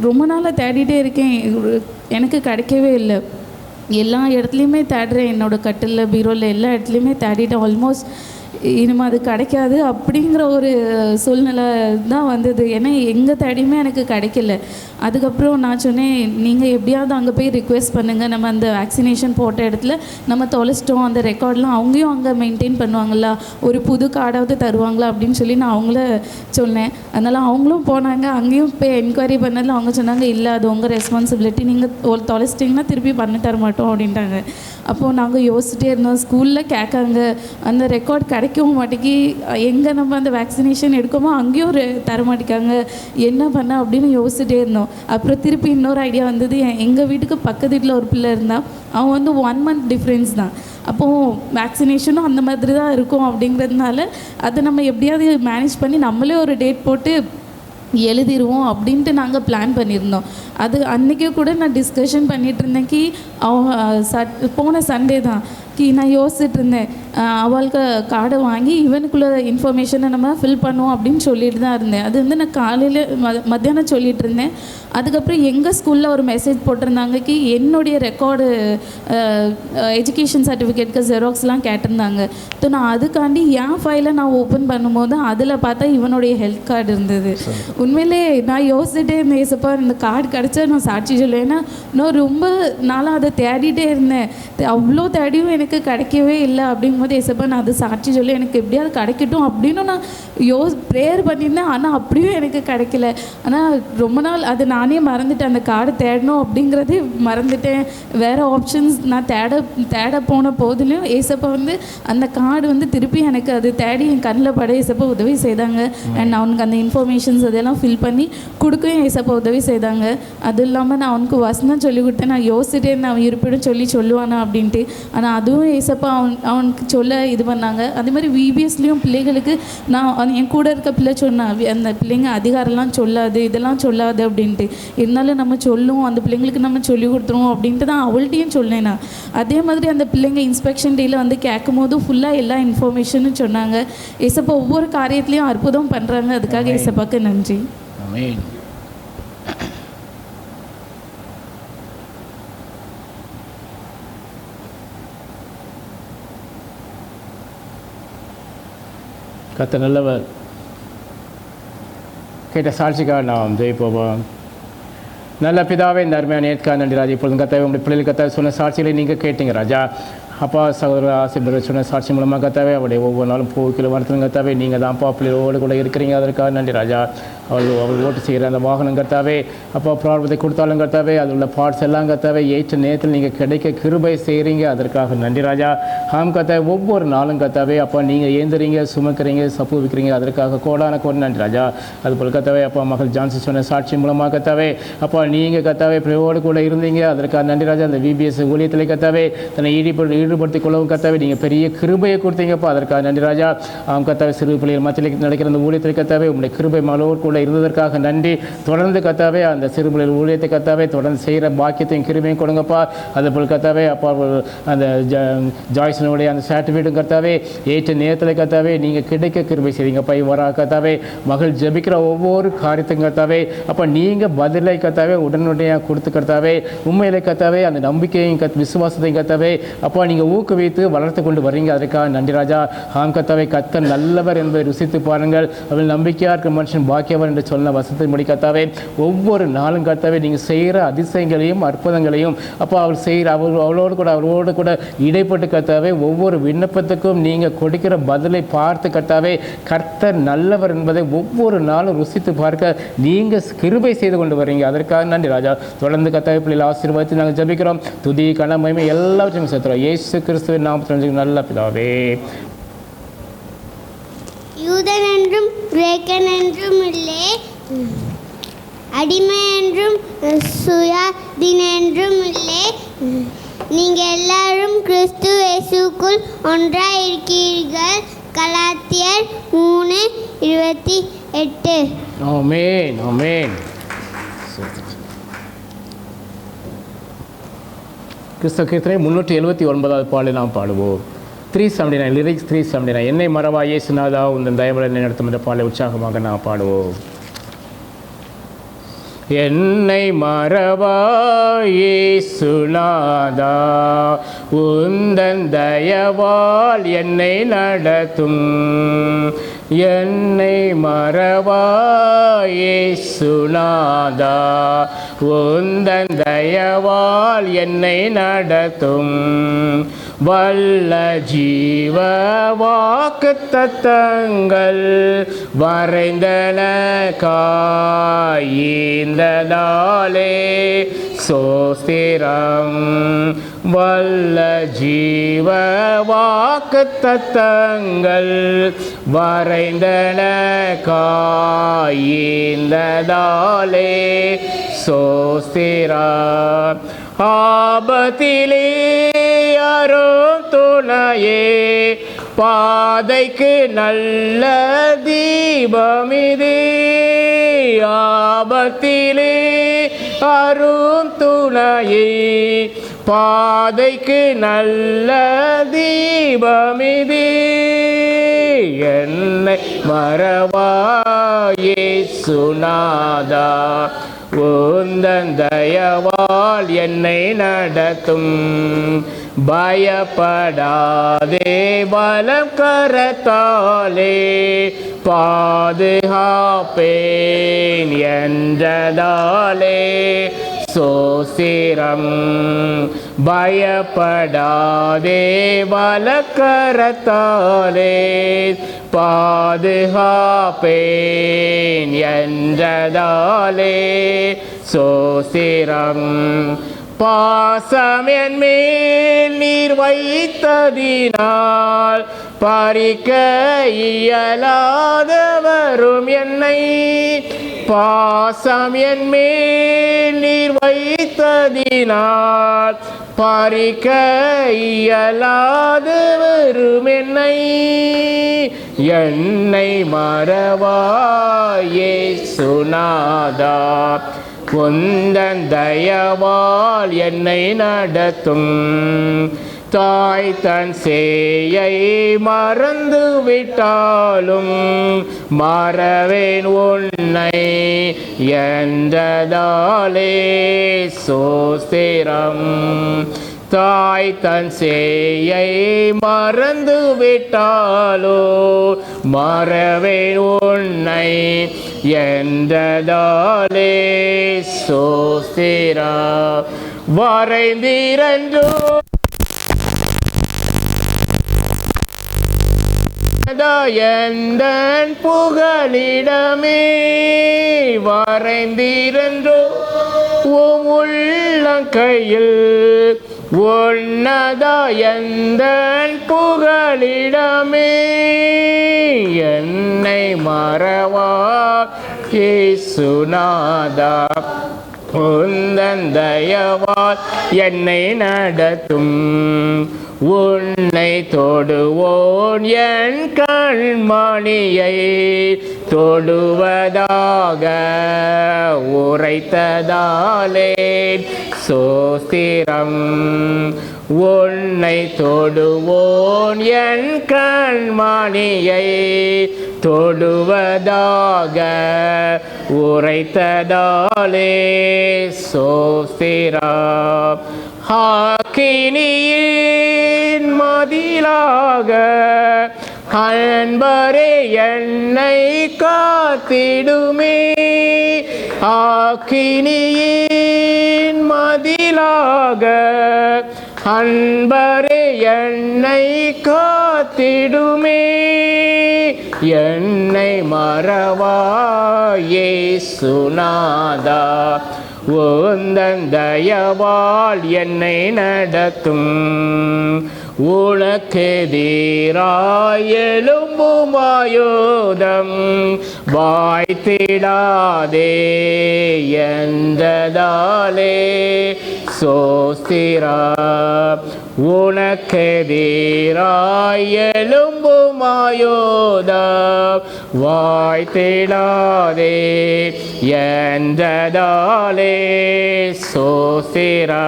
Speaker 2: ரொம்ப நாளாக தேடிட்டே இருக்கேன், எனக்கு கிடைக்கவே இல்லை. எல்லா இடத்துலையுமே தேடுறேன், என்னோடய கட்டிலில் பீரோவில் எல்லா இடத்துலையுமே தேடிட்டேன். ஆல்மோஸ்ட் இனிமேல் அது கிடைக்காது அப்படிங்கிற ஒரு சூழ்நிலை தான் வந்தது. ஏன்னா எங்கே தேடியுமே எனக்கு கிடைக்கல. அதுக்கப்புறம் நான் சொன்னேன், நீங்கள் எப்படியாவது அங்கே போய் ரிக்வெஸ்ட் பண்ணுங்கள், நம்ம அந்த வேக்சினேஷன் போட்ட இடத்துல நம்ம தொலைச்சிட்டோம், அந்த ரெக்கார்ட்லாம் அவங்களையும் அங்கே மெயின்டைன் பண்ணுவாங்களா, ஒரு புது கார்டாவது தருவாங்களா அப்படின்னு சொல்லி நான் அவங்கள சொன்னேன். அதனால் அவங்களும் போனாங்க, அங்கேயும் போய் என்கொயரி பண்ணதில் அவங்க சொன்னாங்க, இல்லை அது உங்கள் ரெஸ்பான்சிபிலிட்டி, நீங்கள் தொலைச்சிட்டிங்கன்னா திருப்பி பண்ணி தர மாட்டோம் அப்படின்ட்டாங்க. அப்போது நாங்கள் யோசிச்சுட்டே இருந்தோம், ஸ்கூலில் கேட்காங்க, அந்த ரெக்கார்ட் கிடைக்கவும் மாட்டேங்கி, எங்கே நம்ம அந்த வேக்சினேஷன் எடுக்கோமோ அங்கேயும் தர மாட்டேங்காங்க, என்ன பண்ண அப்படின்னு யோசிச்சுட்டே இருந்தோம். அப்புறம் திருப்பி இன்னொரு ஐடியா வந்தது. எங்கள் வீட்டுக்கு பக்கத்து வீட்டில் ஒரு பிள்ளை இருந்தால், அவன் வந்து 1 month டிஃப்ரென்ஸ் தான். அப்போது வேக்சினேஷனும் அந்த மாதிரி தான் இருக்கும். அப்படிங்கிறதுனால அதை நம்ம எப்படியாவது மேனேஜ் பண்ணி நம்மளே ஒரு டேட் போட்டு எழுதிடுவோம் அப்படின்ட்டு நாங்கள் பிளான் பண்ணியிருந்தோம். அது அன்றைக்கே கூட நான் டிஸ்கஷன் பண்ணிகிட்டு இருந்தேன். போன சண்டே தான் நான் யோசிச்சுட்டு இருந்தேன், அவளுக்கு கார்டை வாங்கி இவனுக்குள்ள இன்ஃபர்மேஷனை நம்ம ஃபில் பண்ணுவோம் அப்படின்னு சொல்லிட்டு தான் இருந்தேன். அது வந்து நான் காலையில் மத்தியானம் சொல்லிகிட்டு இருந்தேன். அதுக்கப்புறம் எங்கள் ஸ்கூலில் ஒரு மெசேஜ் போட்டிருந்தாங்க, என்னுடைய ரெக்கார்டு எஜுகேஷன் சர்டிஃபிகேட்க்கு ஜெராக்ஸ்லாம் கேட்டிருந்தாங்க. ஸோ நான் அதுக்காண்டி என் ஃபைலை நான் ஓப்பன் பண்ணும்போது அதில் பார்த்தா இவனுடைய ஹெல்த் கார்டு இருந்தது. உண்மையிலே நான் யோசிச்சுட்டே இருந்தேன், ஏசப்பா இந்த கார்டு கிடச்சா நான் சாட்சி சொல்லுவேன். ஏன்னா நான் ரொம்ப நாளாக அதை தேடிட்டே இருந்தேன், அவ்வளோ தேடியும் எனக்கு கிடைக்கவே இல்லை. அப்படிங்கும்போது ஏசப்பா நான் அதை சாட்சி சொல்லி எனக்கு எப்படியாவது கிடைக்கட்டும் அப்படின்னு நான் ப்ரேயர் பண்ணியிருந்தேன். ஆனால் அப்படியும் எனக்கு கிடைக்கல. ஆனால் ரொம்ப நாள் அது நானே மறந்துட்டேன், அந்த கார்டு தேடணும் அப்படிங்கிறதே மறந்துட்டேன். வேறு ஆப்ஷன்ஸ் நான் தேட போன போதிலையும் ஏசப்பா வந்து அந்த கார்டு வந்து திருப்பி எனக்கு அது தேடி என் கண்ணில் பட ஏசப்பா உதவி செய்தாங்க. அண்ட் அவனுக்கு அந்த இன்ஃபர்மேஷன்ஸ் அதெல்லாம் ஃபில் பண்ணி கொடுக்கவும் ஏசப்பா உதவி செய்தாங்க. அதுவும் இல்லாமல் நான் அவனுக்கு வசனம் சொல்லி கொடுத்தேன். நான் யோசிச்சுட்டே இருந்தேன், அவன் இருப்பிடம் சொல்லுவானா அப்படின்ட்டு. ஆனால் அதுவும் ஏசப்பா அவனுக்கு சொல்ல இது பண்ணாங்க. அதே மாதிரி விபிஎஸ்லேயும் பிள்ளைகளுக்கு நான் என் கூட இருக்க பிள்ளை சொன்னான், அந்த பிள்ளைங்க அதிகாரம்லாம் சொல்லாது, இதெல்லாம் சொல்லாது அப்படின்ட்டு. இருந்தாலும் நம்ம சொல்லுவோம், அந்த பிள்ளைங்களுக்கு நம்ம சொல்லி கொடுத்துருவோம் அப்படின்ட்டு தான் அவள்கிட்டையும் சொன்னேன் நான். அதே மாதிரி அந்த பிள்ளைங்க இன்ஸ்பெக்ஷன் டேயில் வந்து கேட்கும் போதும் ஃபுல்லாக எல்லா இன்ஃபர்மேஷனும் சொன்னாங்க. ஏசப்பா ஒவ்வொரு காரியத்துலேயும் அற்புதம் பண்ணுறாங்க. அதுக்காக ஏசப்பாக்கு நன்றி.
Speaker 1: ஆமென். கர்த்தர் நல்லவர். கேட்ட சாட்சிக்காக நாம் ஜெயிப்போம். நல்ல பிதாவே, இந்த அருமையான நேர்காணல் நன்றி ராஜா. இப்பொழுதும் கத்தாவே உங்களுடைய பிள்ளைகள் கத்தாவே சொன்ன சாட்சிகளை நீங்கள் கேட்டீங்க ராஜா. அப்பா சகோதரர் ஆசிரியர் சொன்ன சாட்சி மூலமாக கத்தாவே அவருடைய ஒவ்வொரு நாளும் போக்கில் வரத்துன்னு கத்தாவே நீங்கள் தான் அப்பா பிள்ளைகளோடு கூட இருக்கிறீங்க. அதற்காக நன்றி ராஜா. அவள் ஓட்டு செய்கிற அந்த வாகனம் கத்தாவே அப்பா பிரார்த்தத்தை கொடுத்தாலும் கத்தாவே அதில் உள்ள பார்ட்ஸ் எல்லாம் கத்தாவே ஏற்ற நேரத்தில் நீங்கள் கிடைக்க கிருபை செய்கிறீங்க. அதற்காக நன்றி ராஜா. கத்தாவே ஒவ்வொரு நாளும் கத்தாவே அப்பா நீங்கள் ஏந்துறீங்க, சுமக்கிறீங்க, சப்புவிக்கிறீங்க. அதற்காக கோடான நன்றி ராஜா. அதுபோல் கத்தாவே அப்பா மகள் ஜான்சன் சொன்ன சாட்சி மூலமாக கத்தாவே அப்பா நீங்கள் கத்தாவே பிள்ளையோடு கூட இருந்தீங்க. அதற்காக நன்றி ராஜா. அந்த விபிஎஸ் ஊழியத்தில் கத்தாவே தன்னை ஈடுபடுத்திக் கொள்ளவும் கத்தாவே நீங்கள் பெரிய கிருபையை கொடுத்தீங்கப்பா. அதற்காக நன்றி ராஜா. கத்தாவே சிறு பிள்ளைகள் மத்தியில் நடக்கிற அந்த ஊழியத்தில் கத்தாவே உங்களுடைய கிருபை மகளோடு கூட இருந்ததற்காக நன்றி. தொடர்ந்து கத்தாவே அந்த சிறு பிள்ளைகள் ஊழியத்தை கத்தாவே தொடர்ந்து செய்கிற பாக்கியத்தையும் கிருபையும் கொடுங்கப்பா. அதுபோல் கத்தாவே அப்பா அந்த ஜாய்ஸனுடைய அந்த சர்டிஃபிகேட்டும் கத்தாவே ஏற்ற நேரத்தில் கத்தாவே நீங்கள் கிடைக்க கிருபை செய்தீங்கப்பா. இவ்வாறா கத்தாவே மகள் ஜெபிக்கிற ஒவ்வொரு காரியத்தையும் கத்தாவே அப்போ நீங்கள் பதிலை கத்தாவே உடனடியாக கொடுத்து கத்தாவே உண்மையிலே கத்தாவே அந்த நம்பிக்கையும் விசுவாசத்தையும் கத்தாவே அப்பா நீங்கள் ஊக்குவித்து வளர்த்து கொண்டு வரீங்க. அதற்காக நன்றி ராஜா. கத்தாவே கத்தர் நல்லவர் என்பதை ருசித்து பாருங்கள். அவள் நம்பிக்கையாக இருக்கிற மனுஷன் பாக்கியவன் நல்லவர் என்று சொன்ன வசனத்தின்படி கர்த்தாவே ஒவ்வொரு நாளும் கர்த்தாவே நீங்கள் செய்கிற அதிசயங்களையும் அற்புதங்களையும் அப்போ அவளோடு கூட இடைப்பட்டு கர்த்தாவே ஒவ்வொரு விண்ணப்பத்துக்கும் நீங்கள் கொடுக்கிற பதிலை பார்த்து கர்த்தாவே கர்த்தர் நல்லவர் என்பதை ஒவ்வொரு நாளும் ருசித்து பார்க்க நீங்கள் கிருபை செய்து கொண்டு வரீங்க. அதற்காக நன்றி ராஜா. தொடர்ந்து கர்த்தாவே பிள்ளைகளை ஆசீர்வாதத்தை நாங்கள் ஜெபிக்கிறோம். துதி கன மகிமை எல்லாவற்றையும் சேர்த்துறோம் இயேசு கிறிஸ்துவின் நாமத்தில் நல்ல பிதாவே.
Speaker 3: யூதன் என்றும் கிரேக்கன் என்றும் இல்லை, அடிமை என்றும் சுயாதீன என்றும் இல்லை, நீங்கள் எல்லாரும் கிறிஸ்து இயேசுக்குள் ஒன்றாய் இருக்கிறீர்கள். கலாத்தியர் 3:28.
Speaker 1: ஆமென் ஆமென். கிறிஸ்தவ கீர்த்தனை 379வது பாடலை நாம் பாடுவோம். 379 லிரிக்ஸ் 379. என்னை மறவா இயேசுநாதா உந்தன் தயவுடன் என்னை நடத்தும் இந்த பாடலை உற்சாகமாக நாம் பாடுவோம். என்னை மறவா இயேசுநாதா உந்தன் தயவால் என்னை நடத்தும். என்னை மறவா இயேசுநாதா உந்தன் தயவால் என்னை நடத்தும். வல்ல ஜீவ வாக்குத்தத்தங்கள் வரைந்தன காய்ந்ததாலே சோஸ்திரம். வல்ல ஜீவ வாக்குத்தத்தங்கள் வரைந்தன காய்ந்ததாலே சோஸ்திரம். ஆபத்திலே யாரும் துணையே பாதைக்கு நல்ல தீபமிதே. ஆபத்திலே அரும் துணையே பாதைக்கு நல்ல தீபமிதே. என்னை மறவா இயேசுநாதா உந்தன் தயவால் என்னை நடத்தும். பயப்படாதே பலம் கரத்தாலே பாதுகாப்பேன் என்றதாலே சோசிரம். பயப்படாதே பலக்கரத்தாலே பாதுகாப்பேன் என்றதாலே சோசிரம். பாசம் என் மேல் நீர் வைத்ததினால் பறிக்க இயலாதவரும் என்னை. பாசம் என் மேல் நீர் வைத்ததினால் பறிக்க இயலாதவரும் என்னை. என்னை மறவா இயேசுநாதா உந்தன் தயவால் என்னை நடத்தும். தாய் தன் சேயை மறந்து விட்டாலும் மறவேன் உன்னை என்றதாலே சோஸ்திரம். தாய் தன் சேயை மறந்து விட்டாலோ மறவேன் உன்னை என்றதாலே சோஸ்திரா. வரைந்திரன்றோ எந்தன் புகலிடமே. வரைந்திரன்றோ உள்ளங்கையில் உன்னதா எந்தன் புகலிடமே. என்னை மறவா இயேசுநாதா உந்தன் தயவால் என்னை நடத்தும். உன்னை தொடுவோன் என் கண்மணியை தொடுவதாக உரைத்ததாலே சோஸ்திரம். உன்னை தொடுவோன் என் கண்மணியை தொடுவதாக உரைத்ததாலே சோஸ்திரா. அக்கினியின் மதிலாக அன்பரே என்னை காத்திடுமே, ஆக்கினியின் மதிலாக அன்பரே என்னை காத்திடுமே, என்னை மறவா இயேசுநாதா, உந்தன் தயவால் என்னை நடத்தும், உனக்கெதிராய் எழும்பும் ஆயுதம் வாய்த்திடாதே என்றதாலே சோஸ்திரா, உனக்கெதிராய் எழும்பும் ஆயுதம் வாய்த்திடாதே என்றதாலே சோஸ்திரா,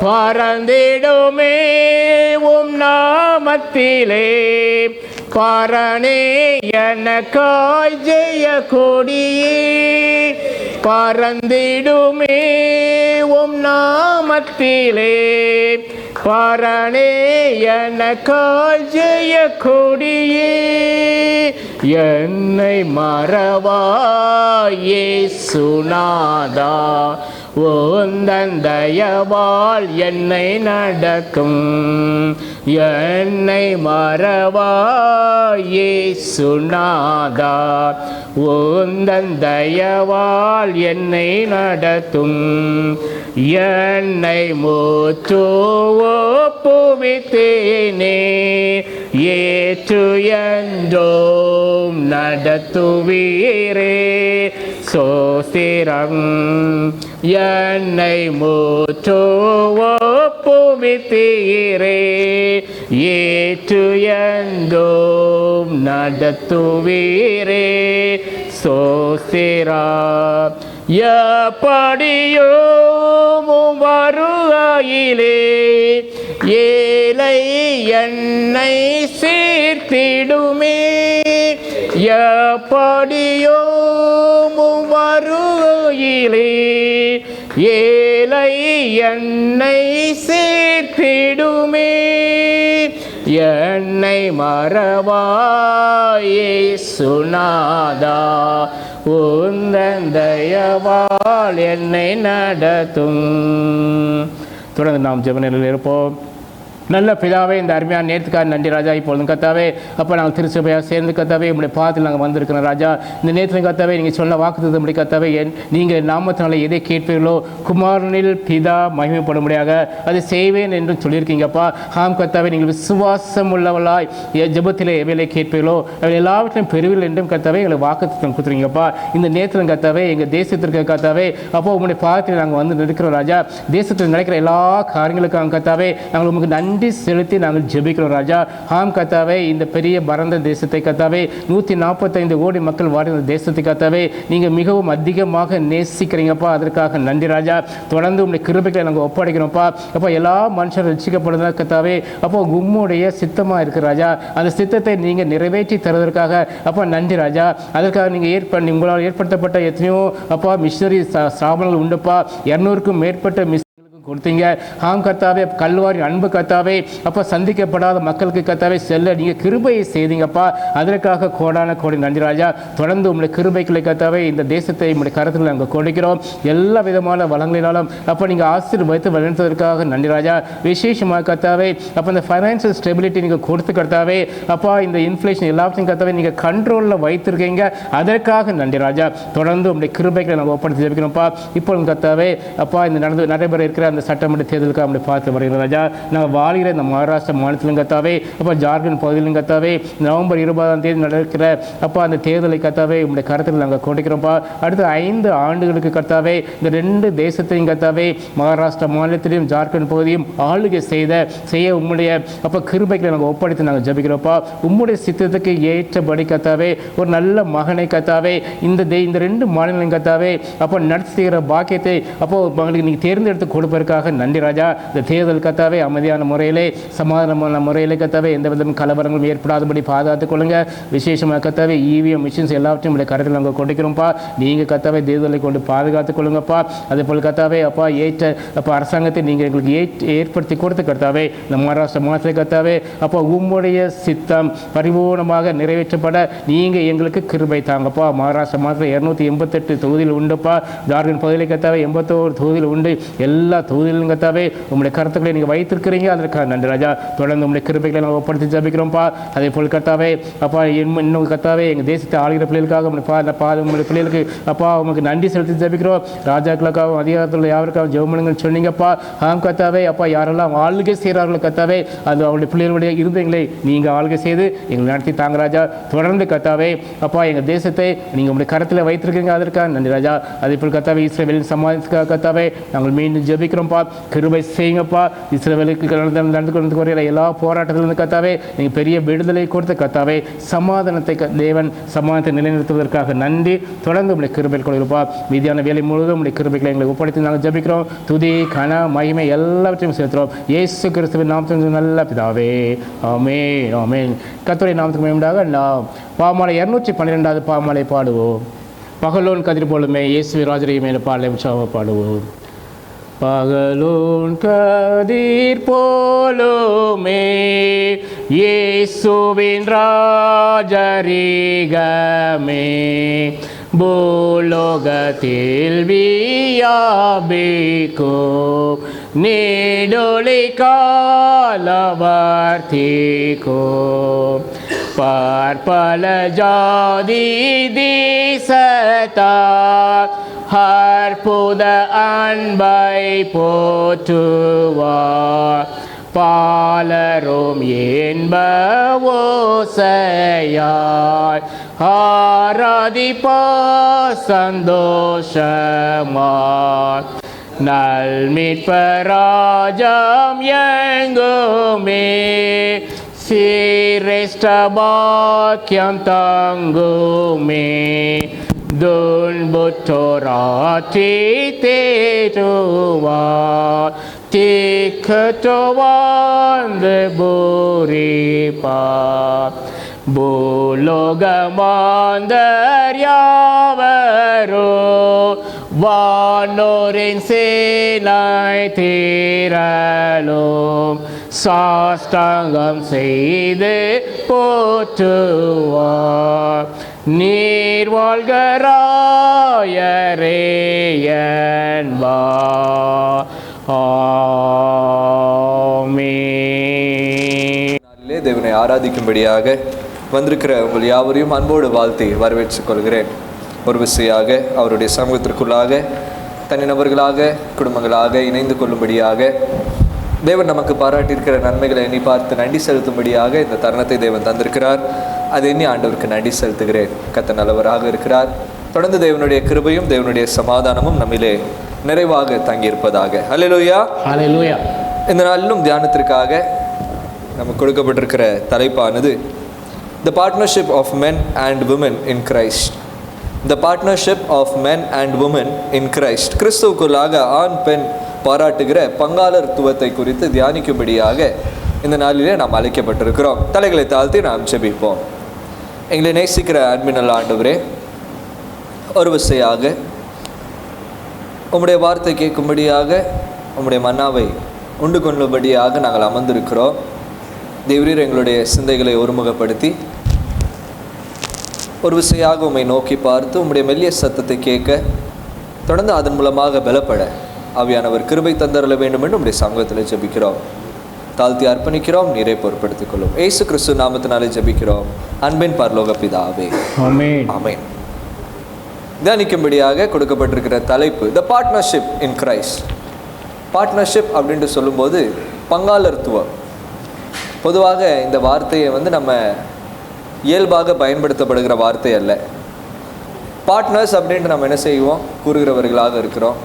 Speaker 1: பறந்திடுமே உம் நாமத்திலே, பரணே எனக்காய் ஜெய கொடியே, பறந்திடுமே உம் நாமத்திலே, பரணே எனக்காய் ஜெய கொடியே, என்னை மறவா இயேசுநாதா, உந்தன் தயவால் என்னை நடக்கும், என்னை மறவா இயேசுநாதா, உந்தன் தயவால் என்னை நடத்தும், என்னை மூச்சு ஒப்புவித்தேனே, ஏற்று என்றோம் நடத்துவீரே சோஸ்திரம், என்னை மூச்சு ஒப்புவித்தீரே, ஏற்று என்றோம் நடத்துவீரே சோஸ்திரா, எப்படியோ வருகையிலே ஏழை என்னை சீர்த்திடுமே, எப்படியோ வருகையிலே ஏழை என்னை சீர்த்திடுமே, என்னை மறவா இயேசுநாதா, உந்தன் தயவால் என்னை நடத்தும். தொடர்ந்து நாம் ஜெப நிலையில் இருப்போம். நல்ல பிதாவே, இந்த அருமையான நேரத்துக்காக நன்றி ராஜா. இப்பொழுதும் கத்தாவே அப்போ நாங்கள் திருச்சபையாக சேர்ந்து கத்தாவே உங்களுடைய பாதத்தில் நாங்கள் வந்திருக்கிறோம் ராஜா. இந்த நேரத்தில் கத்தாவே நீங்கள் சொன்ன வாக்குத்தத்தம் படி கத்தாவே நீங்கள் நாமத்தினால எதை கேட்பீர்களோ குமாரனில் பிதா மகிமைப்படும்படியாக அதை செய்வேன் என்று சொல்லியிருக்கீங்கப்பா. ஆம் கத்தாவே, நீங்கள் விசுவாசம் உள்ளவளாய் ஜெபத்தில் எவையிலே கேட்பீர்களோ அவை எல்லாவற்றையும் பெறுவீர்கள் என்றும் கத்தாவே எங்களுக்கு வாக்குத்தத்தம் கொடுத்துருங்கப்பா. இந்த நேரத்தில் கத்தாவே எங்கள் தேசத்திற்கு கத்தாவே அப்போ உங்களுடைய பாதத்தில் நாங்கள் வந்து நிற்கிறோம் ராஜா. தேசத்தில் நடக்கிற எல்லா காரியங்களுக்காக கத்தாவே நாங்கள் உங்களுக்கு நன்றி செலுத்தி நாங்கள் ஜெபிக்கிறோம் ராஜா. ஆம் கத்தாவே, இந்த பெரிய பரந்த தேசத்தை கத்தாவே 145 கோடி மக்கள் வாழ்ந்த தேசத்தை கத்தாவே நீங்கள் மிகவும் அதிகமாக நேசிக்கிறீங்கப்பா. அதற்காக நன்றி ராஜா. தொடர்ந்து உங்களுடைய கிருபைகளை நாங்கள் ஒப்படைக்கிறோம்ப்பா. அப்போ எல்லா மனுஷரும் ரட்சிக்கப்படுறதா கத்தாவே அப்போ உம்முடைய சித்தமாக இருக்கு ராஜா. அந்த சித்தத்தை நீங்கள் நிறைவேற்றி தருவதற்காக அப்போ நன்றி ராஜா. அதற்காக நீங்கள் உங்களால் ஏற்படுத்தப்பட்ட எத்தனையோ அப்பா மிஷனரி ஸ்தாபனங்கள் உண்டுப்பா. 200க்கும் மேற்பட்ட கொடுத்தீங்க. ஆம் கத்தாவே, கல்வாரி அன்பு கத்தாவே அப்போ சந்திக்கப்படாத மக்களுக்கு கத்தாவே செல்ல நீங்கள் கிருபையை செய்தீங்கப்பா. அதற்காக கோடான கோடி நன்றி ராஜா. தொடர்ந்து உங்களுடைய கிருபைகளை கத்தாவே இந்த தேசத்தை உங்களுடைய கருத்தில் நாங்கள் கொடுக்கிறோம். எல்லா விதமான வளங்களினாலும் அப்போ நீங்கள் ஆசீர்வதித்து வளர்த்ததற்காக நன்றி ராஜா. விசேஷமாக கத்தாவே அப்போ இந்த ஃபைனான்சியல் ஸ்டெபிலிட்டி நீங்கள் கொடுத்து கத்தாவே அப்பா இந்த இன்ஃப்ளேஷன் எல்லாத்தையும் கத்தாவே நீங்கள் கண்ட்ரோலில் வைத்திருக்கீங்க. அதற்காக நன்றி ராஜா. தொடர்ந்து உங்களுடைய கிருபைகளை நாங்கள் ஒப்படைத்து ஜெபிக்கிறோம்ப்பா. இப்பொழுது கத்தாவே அப்பா இந்த நடைபெற இருக்கிற அந்த சட்டமன்ற தேர்தலுக்கு அப்படி பார்த்து வருகிறோம் ராஜா. நாங்கள் வாழ்கிற இந்த மகாராஷ்டிரா மாநிலத்திலும் கத்தாவே அப்போ ஜார்க்கண்ட் பகுதியிலும் கத்தாவே நவம்பர் 20ஆம் தேதி நடக்கிற அப்போ அந்த தேர்தலை கத்தாவே உங்களுடைய கருத்தில் நாங்கள் கொடுக்கிறோம்ப்பா. அடுத்த 5 ஆண்டுகளுக்கு கத்தாவே இந்த 2 தேசத்தையும் கத்தாவே மகாராஷ்டிரா மாநிலத்திலையும் ஜார்க்கண்ட் பகுதியும் ஆளுகை செய்ய உம்முடைய அப்போ கிருபைகளை நாங்கள் ஒப்படைத்து நாங்கள் ஜபிக்கிறோம்ப்பா. உம்முடைய சித்தத்துக்கு ஏற்றபடி கத்தாவே ஒரு நல்ல மகனை கத்தாவே இந்த 2 மாநிலங்களையும் கத்தாவே அப்போ நடத்துகிற பாக்கியத்தை அப்போ உங்களுக்கு நீங்கள் தேர்ந்தெடுத்து கொடுப்பதற்கு செய்வதற்காக நன்றி ராஜா. இந்த தேர்தல் கத்தாவே அமைதியான முறையிலே சமாதானமான முறையிலே கத்தாவே எந்த விதமும் கலவரங்களும் ஏற்படாதபடி பாதுகாத்துக் கொள்ளுங்க. விசேஷமாக கத்தாவே இவிஎம் மிஷின்ஸ் எல்லாவற்றையும் உடைய கருத்தில் நாங்கள் கொண்டிருக்கிறோம்ப்பா. நீங்கள் கத்தாவே தேர்தலை கொண்டு பாதுகாத்துக் கொள்ளுங்கப்பா. அதே போல் கத்தாவே அப்பா ஏற்ற அப்போ அரசாங்கத்தை நீங்கள் எங்களுக்கு ஏற்படுத்தி கொடுத்து கத்தாவே இந்த மகாராஷ்டிர மாநிலத்தை கத்தாவே அப்போ உம்முடைய சித்தம் பரிபூர்ணமாக நிறைவேற்றப்பட நீங்கள் எங்களுக்கு கிருபை தாங்கப்பா. மகாராஷ்டிர மாநிலத்தில் 288 தொகுதியில் உண்டுப்பா. ஜார்க்கண்ட் பகுதியில் கத்தாவே 81 தொகுதியில் உண்டு. எல்லா தொகுதியிலும் கத்தாவே உங்களுடைய கருத்துக்களை நீங்கள் வைத்திருக்கிறீங்க. அதற்காக நன்றி ராஜா. தொடர்ந்து உங்களுடைய கிருபைகளை நாங்கள் ஒப்படைத்து ஜபிக்கிறோம்ப்பா. அதே போல் கத்தாவே அப்பா இன்னும் கத்தாவே எங்கள் தேசத்தை ஆளுகிற பிள்ளைகளுக்காக உங்களுடைய பிள்ளைகளுக்கு அப்பா உங்களுக்கு நன்றி செலுத்தி ஜபிக்கிறோம். ராஜாக்களுக்காகவும் அதிகாரத்தில் யாருக்காகவும் ஜெபமனுங்கள் சொன்னீங்கப்பா. கத்தாவே அப்பா யாரெல்லாம் ஆளுகை செய்கிறார்களோ கத்தாவே அது அவருடைய பிள்ளைகளுடைய இருந்தங்களை நீங்கள் ஆளுகை செய்து எங்களை நடத்தி தாங்க ராஜா. தொடர்ந்து கத்தாவே அப்பா எங்கள் தேசத்தை நீங்கள் உங்களுடைய கருத்தில் வைத்திருக்கீங்க. அதற்காக நன்றி ராஜா. அதே போல் கத்தாவே இஸ்ரவேலின் சமாதானத்துக்காக கத்தாவே நாங்கள் மீண்டும் ஜெபிக்கிறோம்ப்பா. கிருபை செய்யுங்கப்பா. இஸ்ரவேலுக்கு நடந்து கொண்டு வருகிற எல்லா போராட்டத்திலிருந்து கத்தாவே நீங்கள் பெரிய விடுதலை கொடுத்த கத்தாவே சமாதானத்தை தேவன் சமாதானத்தை நிலைநிறுத்துவதற்காக நன்றி. தொடர்ந்து உங்களுடைய கிருபையில் கொடுப்பா. மீதியான வேலை முழுவதும் உங்களுடைய கிருபைகளை எங்களை ஒப்படைத்து நாங்கள் ஜபிக்கிறோம். துதி கன மகிமை எல்லாவற்றையும் செலுத்துகிறோம். இயேசு கிறிஸ்துவின் நாமத்தின் நல்ல பிதாவே ஆமென் ஆமென். கர்த்தருடைய நாமத்துக்கு மகிமையாக நாம் பாமாலை 212வது பாமாலை பாடுவோம். பகலோன் கதிர் போலுமே இயேசு ராஜரையும் மேலே பாடலை உற்சாகமாக பாடுவோம். பகலோன் கதிர் போலுமே இயேசுவின் ராஜரிகமே பூலோகத்தில் வியாபிக்கோ நீடொளி காலவர்த்திக்கோ பார்ப்பல ஜாதி தேசத்தார் அற்புத அன்பை போற்றுவார் பாலரும் என்பவோசையாய் ஆராதிப்பா சந்தோஷமாய் நல்மீட்பராஜம் எங்குமே சிரேஷ்ட பாக்கியம் தங்குமே துன்புற்றோராற்றி தேற்றுவார் திக்கற்றவாழ்ந்து பூரிப்பார் பூலோகமாந்தர் யாவரோ வானோரின் சேனாய் தீரலும் சாஷ்டாங்கம் செய்து போற்றுவார் நீர் வாழ்கராயரே என்பார் ஆமென்.
Speaker 5: தேவனை ஆராதிக்கும்படியாக வந்திருக்கிற உங்கள் யாவரையும் அன்போடு வாழ்த்தி வரவேற்றுக் கொள்கிறேன். ஒரு விசையாக அவருடைய சமூகத்திற்குள்ளாக தனிநபர்களாக குடும்பங்களாக இணைந்து கொள்ளும்படியாக தேவன் நமக்கு பாராட்டியிருக்கிற நன்மைகளை எண்ணி பார்த்து நன்றி செலுத்தும்படியாக இந்த தருணத்தை தேவன் தந்திருக்கிறார். அதை எண்ணி ஆண்டவருக்கு நன்றி செலுத்துகிறேன். கர்த்தர் நல்லவராக இருக்கிறார். தொடர்ந்து தேவனுடைய கிருபையும் தேவனுடைய சமாதானமும் நம்மிலே நிறைவாக தங்கியிருப்பதாக. ஹல்லேலூயா
Speaker 1: ஹல்லேலூயா.
Speaker 5: இந்த நாளிலும் தியானத்திற்காக நமக்கு கொடுக்கப்பட்டிருக்கிற தலைப்பானது The Partnership of Men and Women in Christ. The Partnership of Men and Women in Christ. கிறிஸ்துவுக்குள்ளாக ஆண் பெண் பாராட்டுகிற பங்காளர்த்துவத்தை குறித்து தியானிக்கும்படியாக இந்த நாளிலே நாம் அழைக்கப்பட்டிருக்கிறோம். தலைகளை தாழ்த்தி நாம் ஜெபிப்போம். எங்களை நேசிக்கிற அன்பினல் ஆண்டவரே, ஒரு விசையாக உம்முடைய வார்த்தை கேட்கும்படியாக உம்முடைய மன்னாவை உண்டு கொள்ளும்படியாக நாங்கள் அமர்ந்திருக்கிறோம். தேவரீர் எங்களுடைய சிந்தைகளை ஒருமுகப்படுத்தி ஒரு விசையாக உம்மை நோக்கி பார்த்து உம்முடைய மெல்லிய சத்தத்தை கேட்க தொடர்ந்து அதன் மூலமாக பலப்பட ஆவியானவர் கிருபை தந்தரல வேண்டும் என்று உம்முடைய சமூகத்தில் ஜெபிக்கிறோம். தாழ்த்தி அர்ப்பணிக்கிறோம். நீரை பொறுப்படுத்திக் கொள்ளும். இயேசு கிறிஸ்து நாமத்தினாலே ஜெபிக்கிறோம். அன்பின் பரலோக பிதாவே
Speaker 1: ஆமென்.
Speaker 5: ஆமென். தியானிக்கும்படியாக கொடுக்கப்பட்டிருக்கிற தலைப்பு த பார்ட்னர்ஷிப் இன் கிரைஸ்ட். பார்ட்னர்ஷிப் அப்படின்ட்டு சொல்லும்போது பங்காளர்த்துவம். பொதுவாக இந்த வார்த்தையை நம்ம இயல்பாக பயன்படுத்தப்படுகிற வார்த்தை அல்ல. பார்ட்னர்ஸ் அப்படின்ட்டு நம்ம என்ன செய்வோம், கூறுகிறவர்களாக இருக்கிறோம்.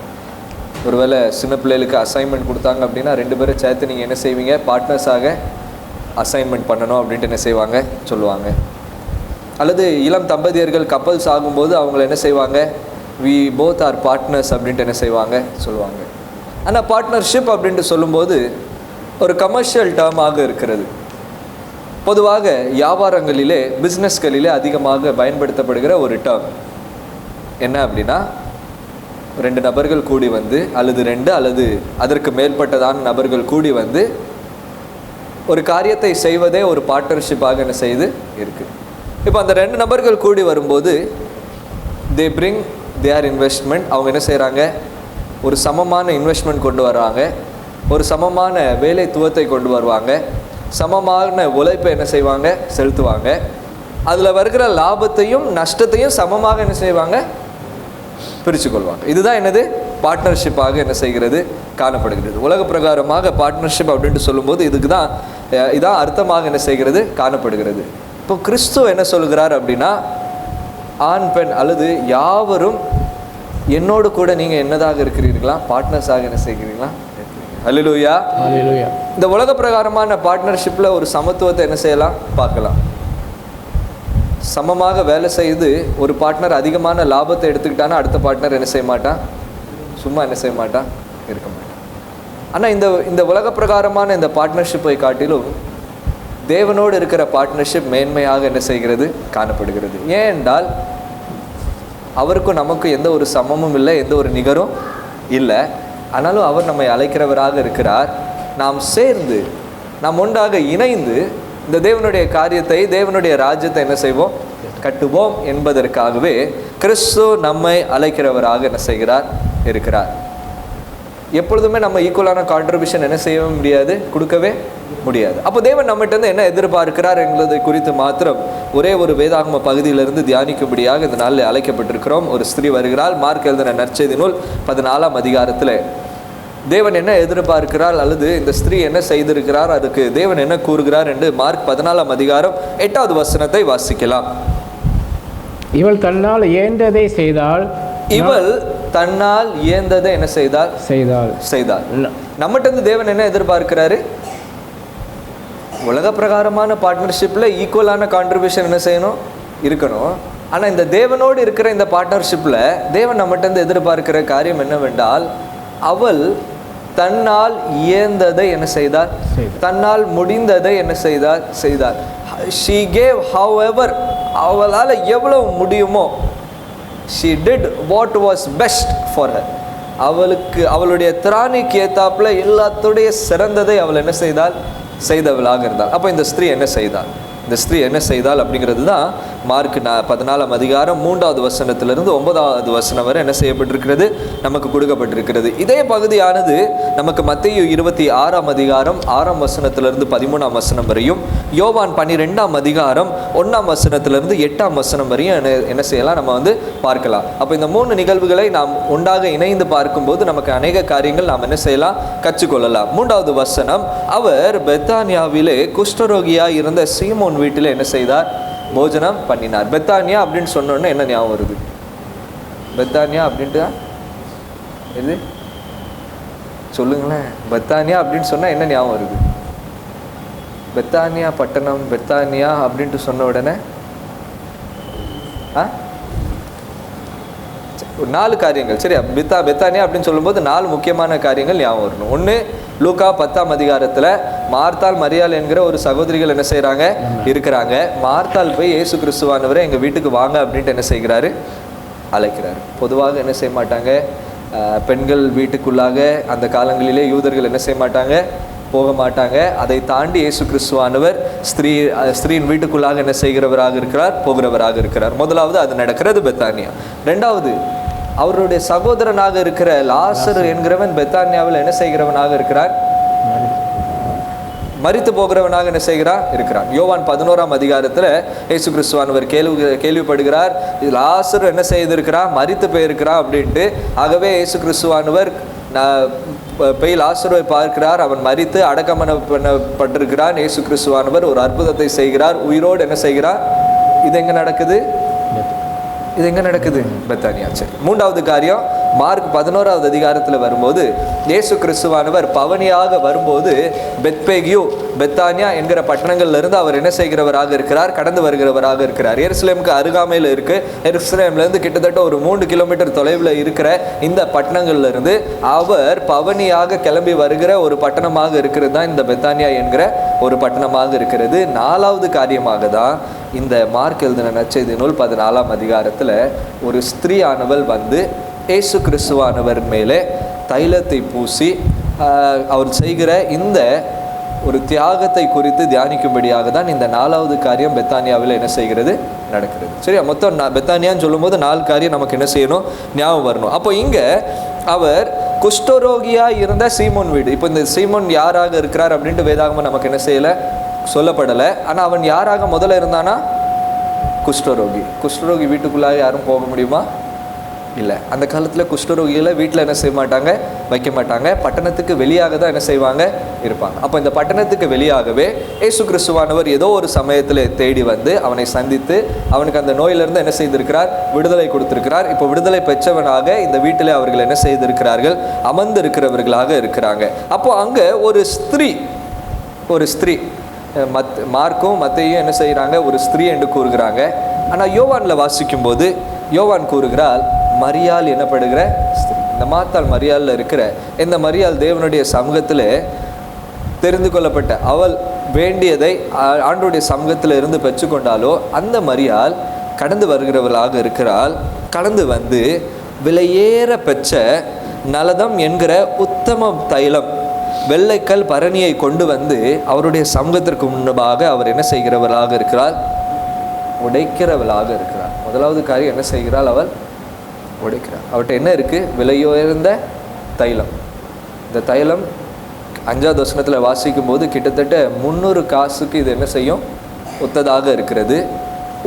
Speaker 5: ஒருவேளை சின்ன பிள்ளைகளுக்கு அசைன்மெண்ட் கொடுத்தாங்க அப்படின்னா 2 பேரை சேர்த்து நீங்கள் என்ன செய்வீங்க, பார்ட்னர்ஸாக அசைன்மெண்ட் பண்ணணும் அப்படின்ட்டு என்ன செய்வாங்க சொல்லுவாங்க. அல்லது இளம் தம்பதியர்கள் கப்பல்ஸ் ஆகும்போது அவங்கள என்ன செய்வாங்க, வி போத் ஆர் பார்ட்னர்ஸ் அப்படின்ட்டு என்ன செய்வாங்க சொல்லுவாங்க. ஆனால் பார்ட்னர்ஷிப் அப்படின்ட்டு சொல்லும்போது ஒரு கமர்ஷியல் டேர்மாக இருக்கிறது. பொதுவாக வியாபாரங்களிலே, பிஸ்னஸ்களிலே அதிகமாக பயன்படுத்தப்படுகிற ஒரு டேர்ம் என்ன அப்படின்னா, 2 நபர்கள் கூடி வந்து, அல்லது 2 அல்லது அதற்கு மேற்பட்டதான நபர்கள் கூடி வந்து ஒரு காரியத்தை செய்வதே ஒரு பார்ட்னர்ஷிப்பாக என்ன செய்து இருக்குது. இப்போ அந்த 2 நபர்கள் கூடி வரும்போது தே பிரிங் தேர் இன்வெஸ்ட்மெண்ட். அவங்க என்ன செய்கிறாங்க, ஒரு சமமான இன்வெஸ்ட்மெண்ட் கொண்டு வர்றாங்க, ஒரு சமமான வேலைத்துவத்தை கொண்டு வருவாங்க, சமமான உழைப்பை என்ன செய்வாங்க, செலுத்துவாங்க. அதில் வருகிற லாபத்தையும் நஷ்டத்தையும் சமமாக என்ன செய்வாங்க, பிரித்து கொள்வாங்க. இதுதான் என்னது, பார்ட்னர்ஷிப்பாக என்ன செய்கிறது, காணப்படுகிறது. உலக பிரகாரமாக பார்ட்னர்ஷிப் அப்படின்ட்டு சொல்லும்போது இதான் அர்த்தமாக என்ன செய்கிறது, காணப்படுகிறது. இப்போ கிறிஸ்து என்ன சொல்கிறார் அப்படின்னா, ஆண் பெண் அல்லது யாவரும் என்னோடு கூட நீங்கள் என்னதாக இருக்கிறீர்களா, பார்ட்னர்ஸாக என்ன செய்கிறீங்களா. அல்லேலூயா.
Speaker 1: ஹல்லேலூயா.
Speaker 5: இந்த உலக பிரகாரமான பார்ட்னர்ஷிப்பில் ஒரு சமத்துவத்தை என்ன செய்யலாம், பார்க்கலாம். சமமாக வேலை செய்து ஒரு பார்ட்னர் அதிகமான லாபத்தை எடுத்துக்கிட்டானா அடுத்த பார்ட்னர் என்ன செய்ய மாட்டான், சும்மா என்ன செய்ய மாட்டான், இருக்க மாட்டான். ஆனால் இந்த உலக பிரகாரமான இந்த பார்ட்னர்ஷிப்பை காட்டிலும் தேவனோடு இருக்கிற பார்ட்னர்ஷிப் மேன்மையாக என்ன செய்கிறது, காணப்படுகிறது. ஏன் என்றால் அவருக்கும் நமக்கும் எந்த ஒரு சமமும் இல்லை, எந்த ஒரு நிகரும் இல்லை. ஆனாலும் அவர் நம்மை அழைக்கிறவராக இருக்கிறார். நாம் சேர்ந்து, நாம் ஒன்றாக இணைந்து இந்த தேவனுடைய காரியத்தை, தேவனுடைய ராஜ்யத்தை என்ன செய்வோம், கட்டுவோம் என்பதற்காகவே கிறிஸ்து நம்மை அழைக்கிறவராக என்ன செய்கிறார், இருக்கிறார். எப்பொழுதுமே நம்ம ஈக்குவலான கான்ட்ரிபியூஷன் என்ன செய்யவே முடியாது, கொடுக்கவே முடியாது. அப்போ தேவன் நம்மகிட்ட என்ன எதிர்பார்க்கிறார் என்பதை குறித்து மாத்திரம் ஒரே ஒரு வேதாகம பகுதியிலிருந்து தியானிக்கும்படியாக இந்த நாளில் அழைக்கப்பட்டிருக்கிறோம். ஒரு ஸ்திரீ வருகிறாள். மார்க் எழுதின நற்செய்தி நூல் 14ஆம் அதிகாரத்தில் தேவன் என்ன எதிர்பார்க்கிறார் அல்லது இந்த ஸ்திரீ என்ன செய்திருக்கிறார், அதுக்கு தேவன் என்ன கூறுகிறார் என்று மார்க் 14ஆம் அதிகாரம் 8வது வசனத்தை வாசிக்கலாம்.
Speaker 1: இவள் தன்னால் இயன்றதை செய்தால்,
Speaker 5: இவள் தன்னால் இயந்ததை என்ன செய்தால், செய்தால். நம்மகிட்ட தேவன் என்ன எதிர்பார்க்கிறாரு, உலக பிரகாரமான பார்ட்னர்ஷிப்பில் ஈக்குவலான கான்ட்ரிபியூஷன் என்ன செய்யணும், இருக்கணும். ஆனால் இந்த தேவனோடு இருக்கிற இந்த பார்ட்னர்ஷிப்பில் தேவன் நம்மகிட்ட எதிர்பார்க்கிற காரியம் என்னவென்றால், அவள் தன்னால் இயந்ததை என்ன செய்தால், தன்னால் முடிந்ததை என்ன செய்தால். she gave however, அவளால் எவ்வளவு முடியுமோ, she did what was best for her. அவளுக்கு அவளுடைய திராணிக்கு ஏத்தாப்புல எல்லாத்துடைய சிறந்ததை அவள் என்ன செய்தவளாக இருந்தாள். அப்போ இந்த ஸ்திரீ என்ன செய்தாள் அப்படிங்கிறது தான் மார்க் 14ஆம் அதிகாரம் 3வது வசனத்திலிருந்து 9வது வசனம் வரை என்ன செய்யப்பட்டிருக்கிறது, நமக்கு கொடுக்கப்பட்டிருக்கிறது. இதே பகுதியானது நமக்கு மத்தேயு 26ஆம் அதிகாரம் 6ஆம் வசனத்திலிருந்து 13ஆம் வசனம் வரையும், யோவான் 12ஆம் அதிகாரம் 1ஆம் வசனத்திலிருந்து 8ஆம் வசனம் வரையும் என்ன செய்யலாம், நம்ம பார்க்கலாம். அப்போ இந்த 3 நிகழ்வுகளை நாம் ஒன்றாக இணைந்து பார்க்கும்போது நமக்கு அநேக காரியங்கள் நாம் என்ன செய்யலாம், கற்றுக்கொள்ளலாம். 3வது வசனம், அவர் பெத்தானியாவிலே குஷ்டரோகியாக இருந்த சீமோன் வீட்டில் என்ன செய்தார், போஜனம் பண்ணினார். பெத்தானியா அப்படின்னு சொன்னோன்னே என்ன ஞாபகம் வருது, பெத்தானியா அப்படின்ட்டு இது சொல்லுங்களேன். பெத்தானியா அப்படின்னு சொன்னா என்ன ஞாபகம் வருது, பெத்தானியா பட்டணம், பெத்தானியா அப்படின்ட்டு சொன்ன உடனே 4 காரியங்கள் சரியா. பெத்தானியா அப்படின்னு சொல்லும்போது 4 முக்கியமான காரியங்கள் ஞாபகம் வரணும். ஒன்று, லூக்கா 10ஆம் அதிகாரத்தில் மார்த்தாள் மரியாள் என்கிற ஒரு சகோதரிகள் என்ன செய்கிறாங்க, இருக்கிறாங்க. மார்த்தாள் போய் இயேசு கிறிஸ்துவானவரை எங்கள் வீட்டுக்கு வாங்க அப்படின்ட்டு என்ன செய்கிறாரு, அழைக்கிறாரு. பொதுவாக என்ன செய்ய மாட்டாங்க, பெண்கள் வீட்டுக்குள்ளாக அந்த காலங்களிலே யூதர்கள் என்ன செய்ய மாட்டாங்க, போக மாட்டாங்க. அதை தாண்டி இயேசு கிறிஸ்துவானவர் ஸ்திரீயின் வீட்டுக்குள்ளாக என்ன செய்கிறவராக இருக்கிறார், போகிறவராக இருக்கிறார். முதலாவது அது நடக்கிறது பெத்தானியா. 2வது, அவருடைய சகோதரனாக இருக்கிற லாசரு என்கிறவன் பெத்தானியாவில் என்ன செய்கிறவனாக இருக்கிறார், மரித்து போகிறவனாக என்ன இருக்கிறான். யோவான் 11ஆம் அதிகாரத்தில் இயேசு கிறிஸ்துவானவர் கேள்விப்படுகிறார், லாசரு என்ன செய்திருக்கிறார், மரித்து போயிருக்கிறான் அப்படின்ட்டு. ஆகவே இயேசு கிறிஸ்துவானவர் போய் லாசருவை பார்க்கிறார். அவன் மரித்து அடக்கம் பண்ணப்பட்டிருக்கிறான். இயேசு கிறிஸ்துவானவர் ஒரு அற்புதத்தை செய்கிறார், உயிரோடு என்ன செய்கிறார். இது எங்க நடக்குது, பெத்தானியா. சரி, 3வது காரியம், மார்க் 11வது அதிகாரத்தில் வரும்போது இயேசு கிறிஸ்துவானவர் பவனியாக வரும்போது பெத்பேகியு, பெத்தானியா என்கிற பட்டணங்கள்ல இருந்து அவர் என்ன செய்கிறவராக இருக்கிறார்? கடந்து வருகிறவராக இருக்கிறார். எருசலேமுக்கு அருகாமையில் இருக்கு. எருசலேம்லேருந்து கிட்டத்தட்ட ஒரு 3 கிலோமீட்டர் தொலைவில் இருக்கிற இந்த பட்டணங்கள்ல இருந்து அவர் பவனியாக கிளம்பி வருகிற ஒரு பட்டணமாக இருக்கிறது தான் இந்த பெத்தானியா என்கிற ஒரு பட்டணமாக இருக்கிறது. 4வது காரியமாக தான் இந்த மார்க் எழுதின நற்செய்தி நூல் 14ஆம் அதிகாரத்தில் ஒரு ஸ்திரீயானவள் வந்து இயேசு கிறிஸ்துவானவர் மேலே தைலத்தை பூசி அவர் செய்கிற இந்த ஒரு தியாகத்தை குறித்து தியானிக்கும்படியாக தான் இந்த 4வது காரியம் பெத்தானியாவில் என்ன செய்கிறது? நடக்கிறது. சரியா? மொத்தம் பெத்தானியான்னு சொல்லும்போது 4 காரியம் நமக்கு என்ன செய்யணும்? ஞாபகம் வரணும். அப்போ இங்கே அவர் குஷ்டரோகியாக இருந்த சீமோன் வீடு. இப்போ இந்த சீமோன் யாராக இருக்கிறார் அப்படின்ட்டு வேதாகமம் நமக்கு என்ன செய்யலை, சொல்லப்படலை. ஆனால் அவன் யாராக முதல்ல இருந்தானா? குஷ்டரோகி. குஷ்டரோகி வீட்டுக்குள்ளாக யாரும் போக முடியுமா? இல்லை. அந்த காலத்தில் குஷ்டரோகிகளை வீட்டில் என்ன செய்ய மாட்டாங்க, வைக்க மாட்டாங்க. பட்டணத்துக்கு வெளியாக தான் என்ன செய்வாங்க, இருப்பாங்க. அப்போ இந்த பட்டணத்துக்கு வெளியாகவே இயேசு கிறிஸ்துவானவர் ஏதோ ஒரு சமயத்தில் தேடி வந்து அவனை சந்தித்து அவனுக்கு அந்த நோயிலிருந்து என்ன செய்திருக்கிறார்? விடுதலை கொடுத்திருக்கிறார். இப்போ விடுதலை பெற்றவனாக இந்த வீட்டில் அவர்கள் என்ன செய்திருக்கிறார்கள்? அமர்ந்து இருக்கிறவர்களாக இருக்கிறாங்க. அப்போ அங்கே ஒரு ஸ்திரீ மார்க்கும் மத்தேயும் என்ன செய்கிறாங்க? ஒரு ஸ்திரீ என்று கூறுகிறாங்க. ஆனால் யோவானில் வாசிக்கும்போது யோவான் கூறுகிறாள் மரியாள் எனப்படுகிற ஸ்திரீ. இந்த மாத்தாள் மரியாளில் இருக்கிற இந்த மரியாள் தேவனுடைய சமூகத்தில் தெரிந்து கொள்ளப்பட்ட அவள் வேண்டியதை ஆண்டவருடைய சமூகத்தில் இருந்து பெற்றுக்கொண்டாலோ அந்த மரியாள் கடந்து வருகிறவளாக இருக்கிறாள். கடந்து வந்து விலையேற பெற்ற நலதம் என்கிற உத்தம தைலம் வெள்ளைக்கல் பரணியை கொண்டு வந்து அவருடைய சமூகத்திற்கு முன்பாக அவர் என்ன செய்கிறவளாக இருக்கிறாள்? உடைக்கிறவளாக இருக்கிறாள். முதலாவது காரியம் என்ன செய்கிறாள்? அவள் உடைக்கிறாள். அவர்கிட்ட என்ன இருக்குது? விலையுயர்ந்த தைலம். இந்த தைலம் 5வது வசனத்தில் வாசிக்கும் போது கிட்டத்தட்ட 300 காசுக்கு இது என்ன செய்யும்? ஒத்ததாக இருக்கிறது.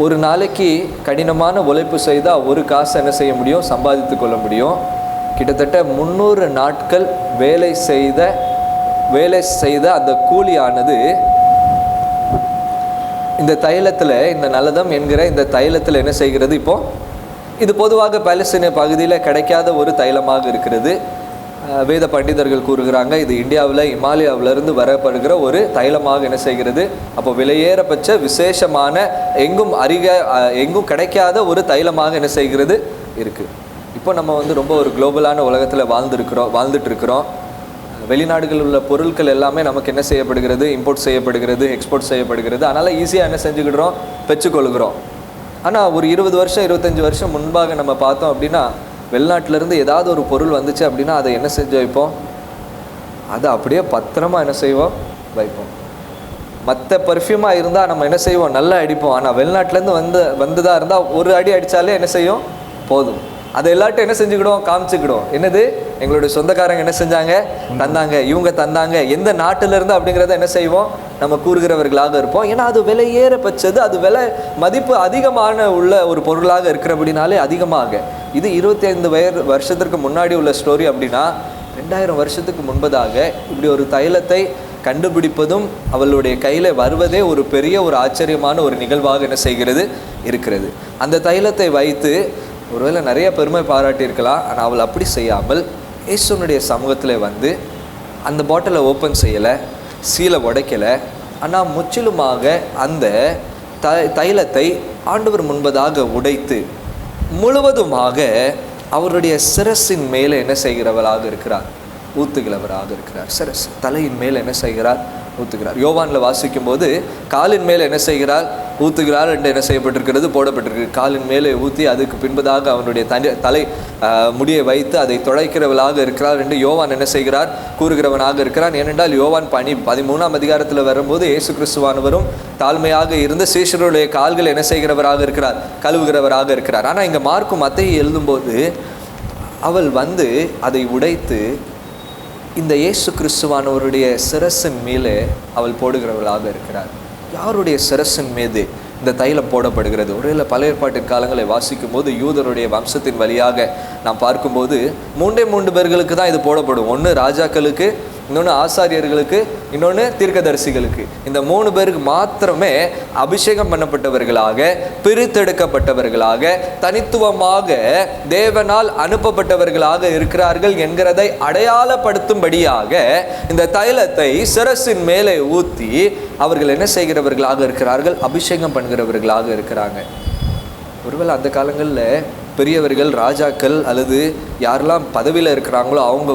Speaker 5: ஒரு நாளைக்கு கடினமான உழைப்பு செய்தால் 1 காசு என்ன செய்ய முடியும்? சம்பாதித்து கொள்ள முடியும். கிட்டத்தட்ட 300 நாட்கள் வேலை செய்த அந்த கூலியானது இந்த தைலத்தில், இந்த நலதம் என்கிற இந்த தைலத்தில் என்ன செய்கிறது? இப்போ இது பொதுவாக பாலஸ்தீன பகுதியில் கிடைக்காத ஒரு தைலமாக இருக்கிறது. வேத பண்டிதர்கள் கூறுகிறாங்க இது இந்தியாவில் இமாலயாவிலிருந்து வரப்படுகிற ஒரு தைலமாக என்ன செய்கிறது? அப்போ விலையேறப்பட்ட விசேஷமான எங்கும் கிடைக்காத ஒரு தைலமாக என்ன செய்கிறது? இருக்குது. இப்போ நம்ம வந்து ரொம்ப ஒரு குளோபலான உலகத்தில் வாழ்ந்துட்டு இருக்கிறோம். வெளிநாடுகளில் உள்ள பொருட்கள் எல்லாமே நமக்கு என்ன செய்யப்படுகிறது? இம்போர்ட் செய்யப்படுகிறது, எக்ஸ்போர்ட் செய்யப்படுகிறது. அதனால் ஈஸியாக என்ன செஞ்சுக்கிடுறோம்? பெற்றுக்கொள்கிறோம். ஆனால் ஒரு 20 வருஷம் 25 வருஷம் முன்பாக நம்ம பார்த்தோம் அப்படின்னா வெளிநாட்டிலேருந்து ஏதாவது ஒரு பொருள் வந்துச்சு அப்படின்னா அதை என்ன செஞ்சு வைப்போம்? அதை அப்படியே பத்திரமா என்ன செய்வோம்? வைப்போம். மற்ற பர்ஃப்யூமாக இருந்தால் நம்ம என்ன செய்வோம்? நல்லா அடிப்போம். ஆனால் வெளிநாட்டிலேருந்து வந்ததாக இருந்தால் ஒரு அடி அடித்தாலே என்ன செய்யும்? போதும். அதை எல்லாட்டும் என்ன செஞ்சுக்கிடுவோம்? காமிச்சுக்கிடுவோம். என்னது? எங்களுடைய சொந்தக்காரங்க என்ன செஞ்சாங்க? தந்தாங்க, இவங்க தந்தாங்க, எந்த நாட்டிலிருந்து அப்படிங்கிறத என்ன செய்வோம்? நம்ம கூறுகிறவர்களாக இருப்போம். ஏன்னா அது விலையேற பெற்றது, அது விலை மதிப்பு அதிகமான உள்ள ஒரு பொருளாக இருக்கிறபடினாலே அதிகமாக. இது 25 வருஷத்திற்கு முன்னாடி உள்ள ஸ்டோரி அப்படின்னா 2000 வருஷத்துக்கு முன்பதாக இப்படி ஒரு தைலத்தை கண்டுபிடிப்பதும் அவளுடைய கையில் வருவதே ஒரு பெரிய ஒரு ஆச்சரியமான ஒரு நிகழ்வாக என்ன செய்கிறது? இருக்கிறது. அந்த தைலத்தை வைத்து ஒருவேளை நிறைய பெருமை பாராட்டியிருக்கலாம். ஆனால் அவள் அப்படி செய்யாமல் இயேசுனுடைய சமூகத்தில் வந்து அந்த பாட்டிலை ஓப்பன் செய்யலை, சீலை உடைக்கலை. ஆனால் முற்றிலுமாக அந்த தைலத்தை ஆண்டவர் முன்பதாக உடைத்து முழுவதுமாக அவருடைய சிரசின் மேலே என்ன செய்கிறவராக இருக்கிறார்? ஊத்துகிறவராக இருக்கிறார். சிரஸ் தலையின் மேலே என்ன செய்கிறார்? ஊத்துகிறார். யோவானில் வாசிக்கும் போது காலின் மேலே என்ன செய்கிறார்? ஊத்துகிறார் என்று என்ன செய்யப்பட்டிருக்கிறது? போடப்பட்டிருக்கு. காலின் மேலே ஊற்றி அதுக்கு பின்பதாக அவனுடைய தலை முடியை வைத்து அதை துடைக்கிறவளாக இருக்கிறார் என்று யோவான் என்ன செய்கிறார்? கூறுகிறவனாக இருக்கிறான். ஏனென்றால் யோவான் 13ஆம் அதிகாரத்தில் வரும்போது இயேசு கிறிஸ்துவானவரும் தாழ்மையாக இருந்து சீஷருடைய கால்கள் என்ன செய்கிறவராக இருக்கிறார்? கழுவுகிறவராக இருக்கிறார். ஆனால் இங்கே மார்க்கும் மத்தேயும் எழுதும்போது அவள் வந்து அதை உடைத்து இந்த இயேசு கிறிஸ்துவானவருடைய சிரசின் மேலே அவள் போடுகிறவளாக இருக்கிறார். யாருடைய சிரசின் மீது இந்த தைலம் போடப்படுகிறது? ஒருவேளை பழைய ஏற்பாட்டின் காலங்களை வாசிக்கும் போது யூதருடைய வம்சத்தின் வழியாக நாம் பார்க்கும்போது 3 பேர்களுக்கு தான் இது போடப்படும். ஒன்று ராஜாக்களுக்கு, இன்னொன்று ஆசாரியர்களுக்கு, இன்னொன்று தீர்க்கதரிசிகளுக்கு. இந்த 3 பேருக்கு மாத்திரமே அபிஷேகம் பண்ணப்பட்டவர்களாக, பிரித்தெடுக்கப்பட்டவர்களாக, தனித்துவமாக தேவனால் அனுப்பப்பட்டவர்களாக இருக்கிறார்கள் என்கிறதை அடையாளப்படுத்தும்படியாக இந்த தைலத்தை சிரசின் மேலே ஊற்றி அவர்கள் என்ன செய்கிறவர்களாக இருக்கிறார்கள்? அபிஷேகம் பண்ணுகிறவர்களாக இருக்கிறாங்க. ஒருவேளை அந்த காலங்களில் பெரியவர்கள், ராஜாக்கள் அல்லது யாரெல்லாம் பதவியில் இருக்கிறாங்களோ அவங்க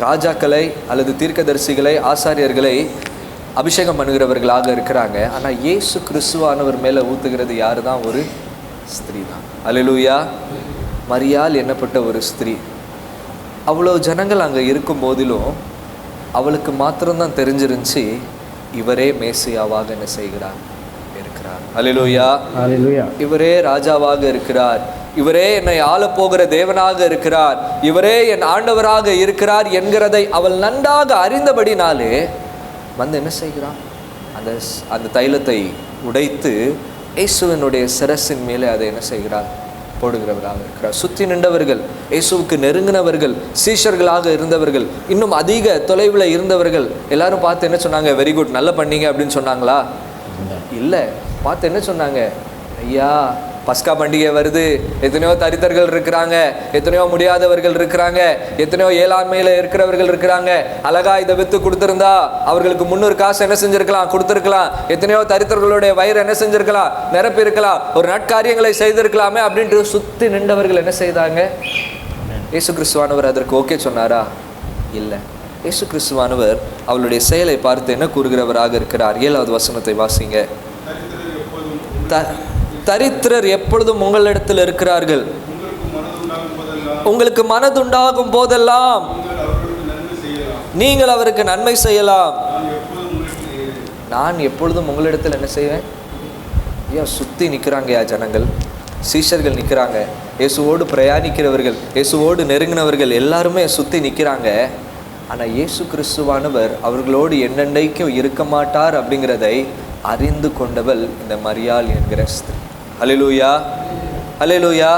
Speaker 5: ராஜாக்களை அல்லது தீர்க்கதரிசிகளை, ஆசாரியர்களை அபிஷேகம் பண்ணுகிறவர்களாக இருக்கிறாங்க. ஆனால் இயேசு கிறிஸ்துவானவர் மேலே ஊற்றுகிறது யாரு தான்? ஒரு ஸ்திரீ தான். அல்லேலூயா. மரியாள் என்னப்பட்ட ஒரு ஸ்திரீ. அவ்வளோ ஜனங்கள் அங்கே இருக்கும் போதிலும் அவளுக்கு மாத்திரம்தான் தெரிஞ்சிருந்துச்சு இவரே மேசியாவாக என்ன செய்கிறார்? இருக்கிறார். அல்லேலூயா. அல்லேலூயா. இவரே ராஜாவாக இருக்கிறார், இவரே என்னை ஆளப்போகிற தேவனாக இருக்கிறார், இவரே என் ஆண்டவராக இருக்கிறார் என்கிறதை அவள் நன்றாக அறிந்தபடினாலே என்ன செய்கிறார்? அந்த தைலத்தை உடைத்து இயேசுவினுடைய சிரசின் மேலே அதை என்ன செய்கிறார்? போடுகிறவராக இருக்கிறார். சுற்றி நின்றவர்கள், இயேசுவுக்கு நெருங்கினவர்கள், சீஷர்களாக இருந்தவர்கள், இன்னும் அதிக தொலைவில் இருந்தவர்கள் எல்லாரும் பார்த்து என்ன சொன்னாங்க? வெரி குட், நல்லா பண்ணீங்க அப்படின்னு சொன்னாங்களா? இல்லை. பார்த்து என்ன சொன்னாங்க? ஐயா, பஸ்கா பண்டிகை வருது, எத்தனையோ தரித்தர்கள் இருக்கிறாங்க, எத்தனையோ முடியாதவர்கள் இருக்கிறாங்க, எத்தனையோ ஏழாண்மையில் இருக்கிறவர்கள் இருக்கிறாங்க. அழகா இதை விற்று கொடுத்துருந்தா அவர்களுக்கு 300 காசு என்ன செஞ்சிருக்கலாம்? கொடுத்துருக்கலாம். எத்தனையோ தரித்தர்களுடைய வயிறு என்ன செஞ்சிருக்கலாம்? நிரப்பி இருக்கலாம். ஒரு நற்காரியங்களை செய்திருக்கலாமே அப்படின்ட்டு சுற்றி நின்றவர்கள் என்ன செய்தாங்க? இயேசு கிறிஸ்துவானவர் அதற்கு ஓகே சொன்னாரா? இல்லை. இயேசு கிறிஸ்துவானவர் அவளுடைய செயலை பார்த்து என்ன கூறுகிறவராக இருக்கிறார்? 7வது வசனத்தை வாசிங்க. தரித்திரர் எப்பொழுதும் உங்களிடத்தில் இருக்கிறார்கள், உங்களுக்கு மனதுண்டாகும் போதெல்லாம் நீங்கள் அவருக்கு நன்மை செய்யலாம். நான் எப்பொழுதும் உங்களிடத்தில் என்ன செய்வேன்? ஏன் சுற்றி நிற்கிறாங்கயா ஜனங்கள், சீஷர்கள் நிற்கிறாங்க, இயேசுவோடு பிரயாணிக்கிறவர்கள், இயேசுவோடு நெருங்கினவர்கள் எல்லாருமே சுற்றி நிற்கிறாங்க. ஆனால் இயேசு கிறிஸ்துவானவர் அவர்களோடு என்னென்னைக்கும் இருக்க மாட்டார் அப்படிங்கிறதை அறிந்து கொண்டவள் இந்த மரியாள் என்கிற ஸ்திரீ. அல்லேலூயா. அல்லேலூயா.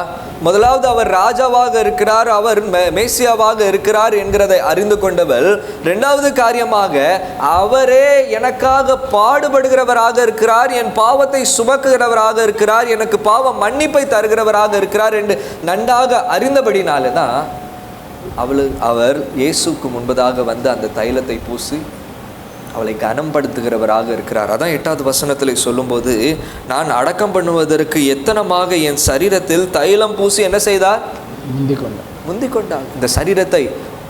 Speaker 5: முதலாவது அவர் ராஜாவாக இருக்கிறார், அவர் மேசியாவாக இருக்கிறார் என்கிறதை அறிந்து கொண்டவள். 2வது காரியமாக அவரே எனக்காக பாடுபடுகிறவராக இருக்கிறார், என் பாவத்தை சுமக்குகிறவராக இருக்கிறார், எனக்கு பாவ மன்னிப்பை தருகிறவராக இருக்கிறார் என்று நன்றாக அறிந்தபடினால தான் அவர் இயேசுக்கு முன்பதாக அந்த தைலத்தை பூசி அவளை கனம்படுத்துகிறவராக இருக்கிறார். அதான் 8வது வசனத்தில் சொல்லும்போது, நான் அடக்கம் பண்ணுவதற்கு எத்தனமாக என் சரீரத்தில் தைலம் பூசி என்ன செய்தார்? முந்திக் கொண்டார். இந்த சரீரத்தை,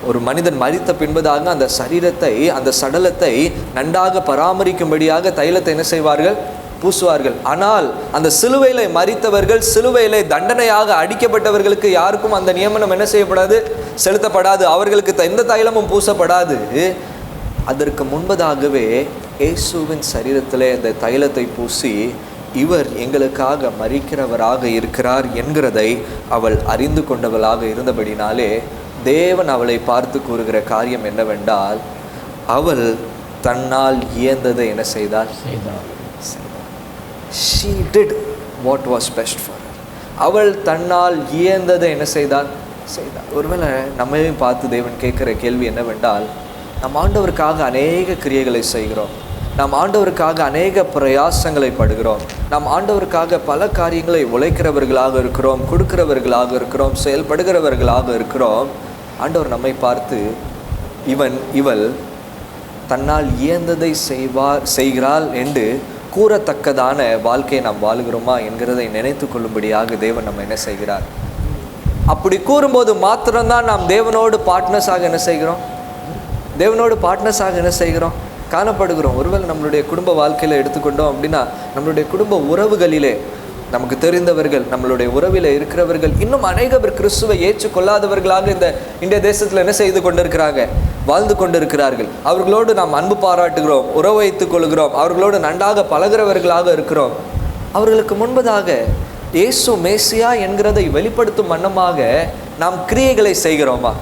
Speaker 5: ஒரு மனிதன் மரித்த பின்பதாக அந்த சரீரத்தை, அந்த சடலத்தை நன்றாக பராமரிக்கும்படியாக தைலத்தை என்ன செய்வார்கள்? பூசுவார்கள். ஆனால் அந்த சிலுவையிலே மரித்தவர்கள், சிலுவையிலே தண்டனையாக அடிக்கப்பட்டவர்களுக்கு யாருக்கும் அந்த நியமனம் என்ன செய்யப்படாது? செலுத்தப்படாது. அவர்களுக்கு எந்த தைலமும் பூசப்படாது. அதற்கு முன்பதாகவே இயேசுவின் சரீரத்திலே அந்த தைலத்தை பூசி இவர் எங்களுக்காக மரிக்கிறவராக இருக்கிறார் என்கிறதை அவள் அறிந்து கொண்டவளாக இருந்தபடினாலே தேவன் அவளை பார்த்து கூறுகிற காரியம் என்னவென்றால், அவள் தன்னால் இயந்ததை என்ன செய்தாள்? She did what was best for her. அவள் தன்னால் இயந்ததை என்ன செய்தாள்? ஒருவேளை நம்மையும் பார்த்து தேவன் கேட்குற கேள்வி என்னவென்றால், நம் ஆண்டவருக்காக அநேக கிரியைகளை செய்கிறோம், நாம் ஆண்டவருக்காக அநேக பிரயாசங்களை படுகிறோம், நாம் ஆண்டவருக்காக பல காரியங்களை உழைக்கிறவர்களாக இருக்கிறோம், கொடுக்கிறவர்களாக இருக்கிறோம், செயல்படுகிறவர்களாக இருக்கிறோம். ஆண்டவர் நம்மை பார்த்து இவள் தன்னால் இயந்ததை செய்கிறாள் என்று கூறத்தக்கதான வாழ்க்கையை நாம் வாழுகிறோமா என்கிறதை நினைத்து கொள்ளும்படியாக தேவன் நம்ம என்ன செய்கிறார்? அப்படி கூறும்போது மாத்திரம்தான் நாம் தேவனோடு பார்ட்னர்ஸாக என்ன செய்கிறோம்? தேவனோடு பார்ட்னர்ஸாக என்ன செய்கிறோம்? காணப்படுகிறோம். ஒருவேளை நம்மளுடைய குடும்ப வாழ்க்கையில் எடுத்துக்கொண்டோம் அப்படின்னா, நம்மளுடைய குடும்ப உறவுகளிலே நமக்கு தெரிந்தவர்கள், நம்மளுடைய உறவில் இருக்கிறவர்கள் இன்னும் அநேக பேர் கிறிஸ்துவை ஏற்றுக்கொள்ளாதவர்களாக இந்த இந்திய தேசத்தில் என்ன செய்து கொண்டிருக்கிறாங்க? வாழ்ந்து கொண்டிருக்கிறார்கள். அவர்களோடு நாம் அன்பு பாராட்டுகிறோம், உறவு வைத்துக் கொள்கிறோம், அவர்களோடு நன்றாக பழகிறவர்களாக இருக்கிறோம். அவர்களுக்கு முன்பதாக இயேசு மேசியா என்கிறதை வெளிப்படுத்தும் வண்ணமாக நாம் கிரியைகளை செய்கிறோமா?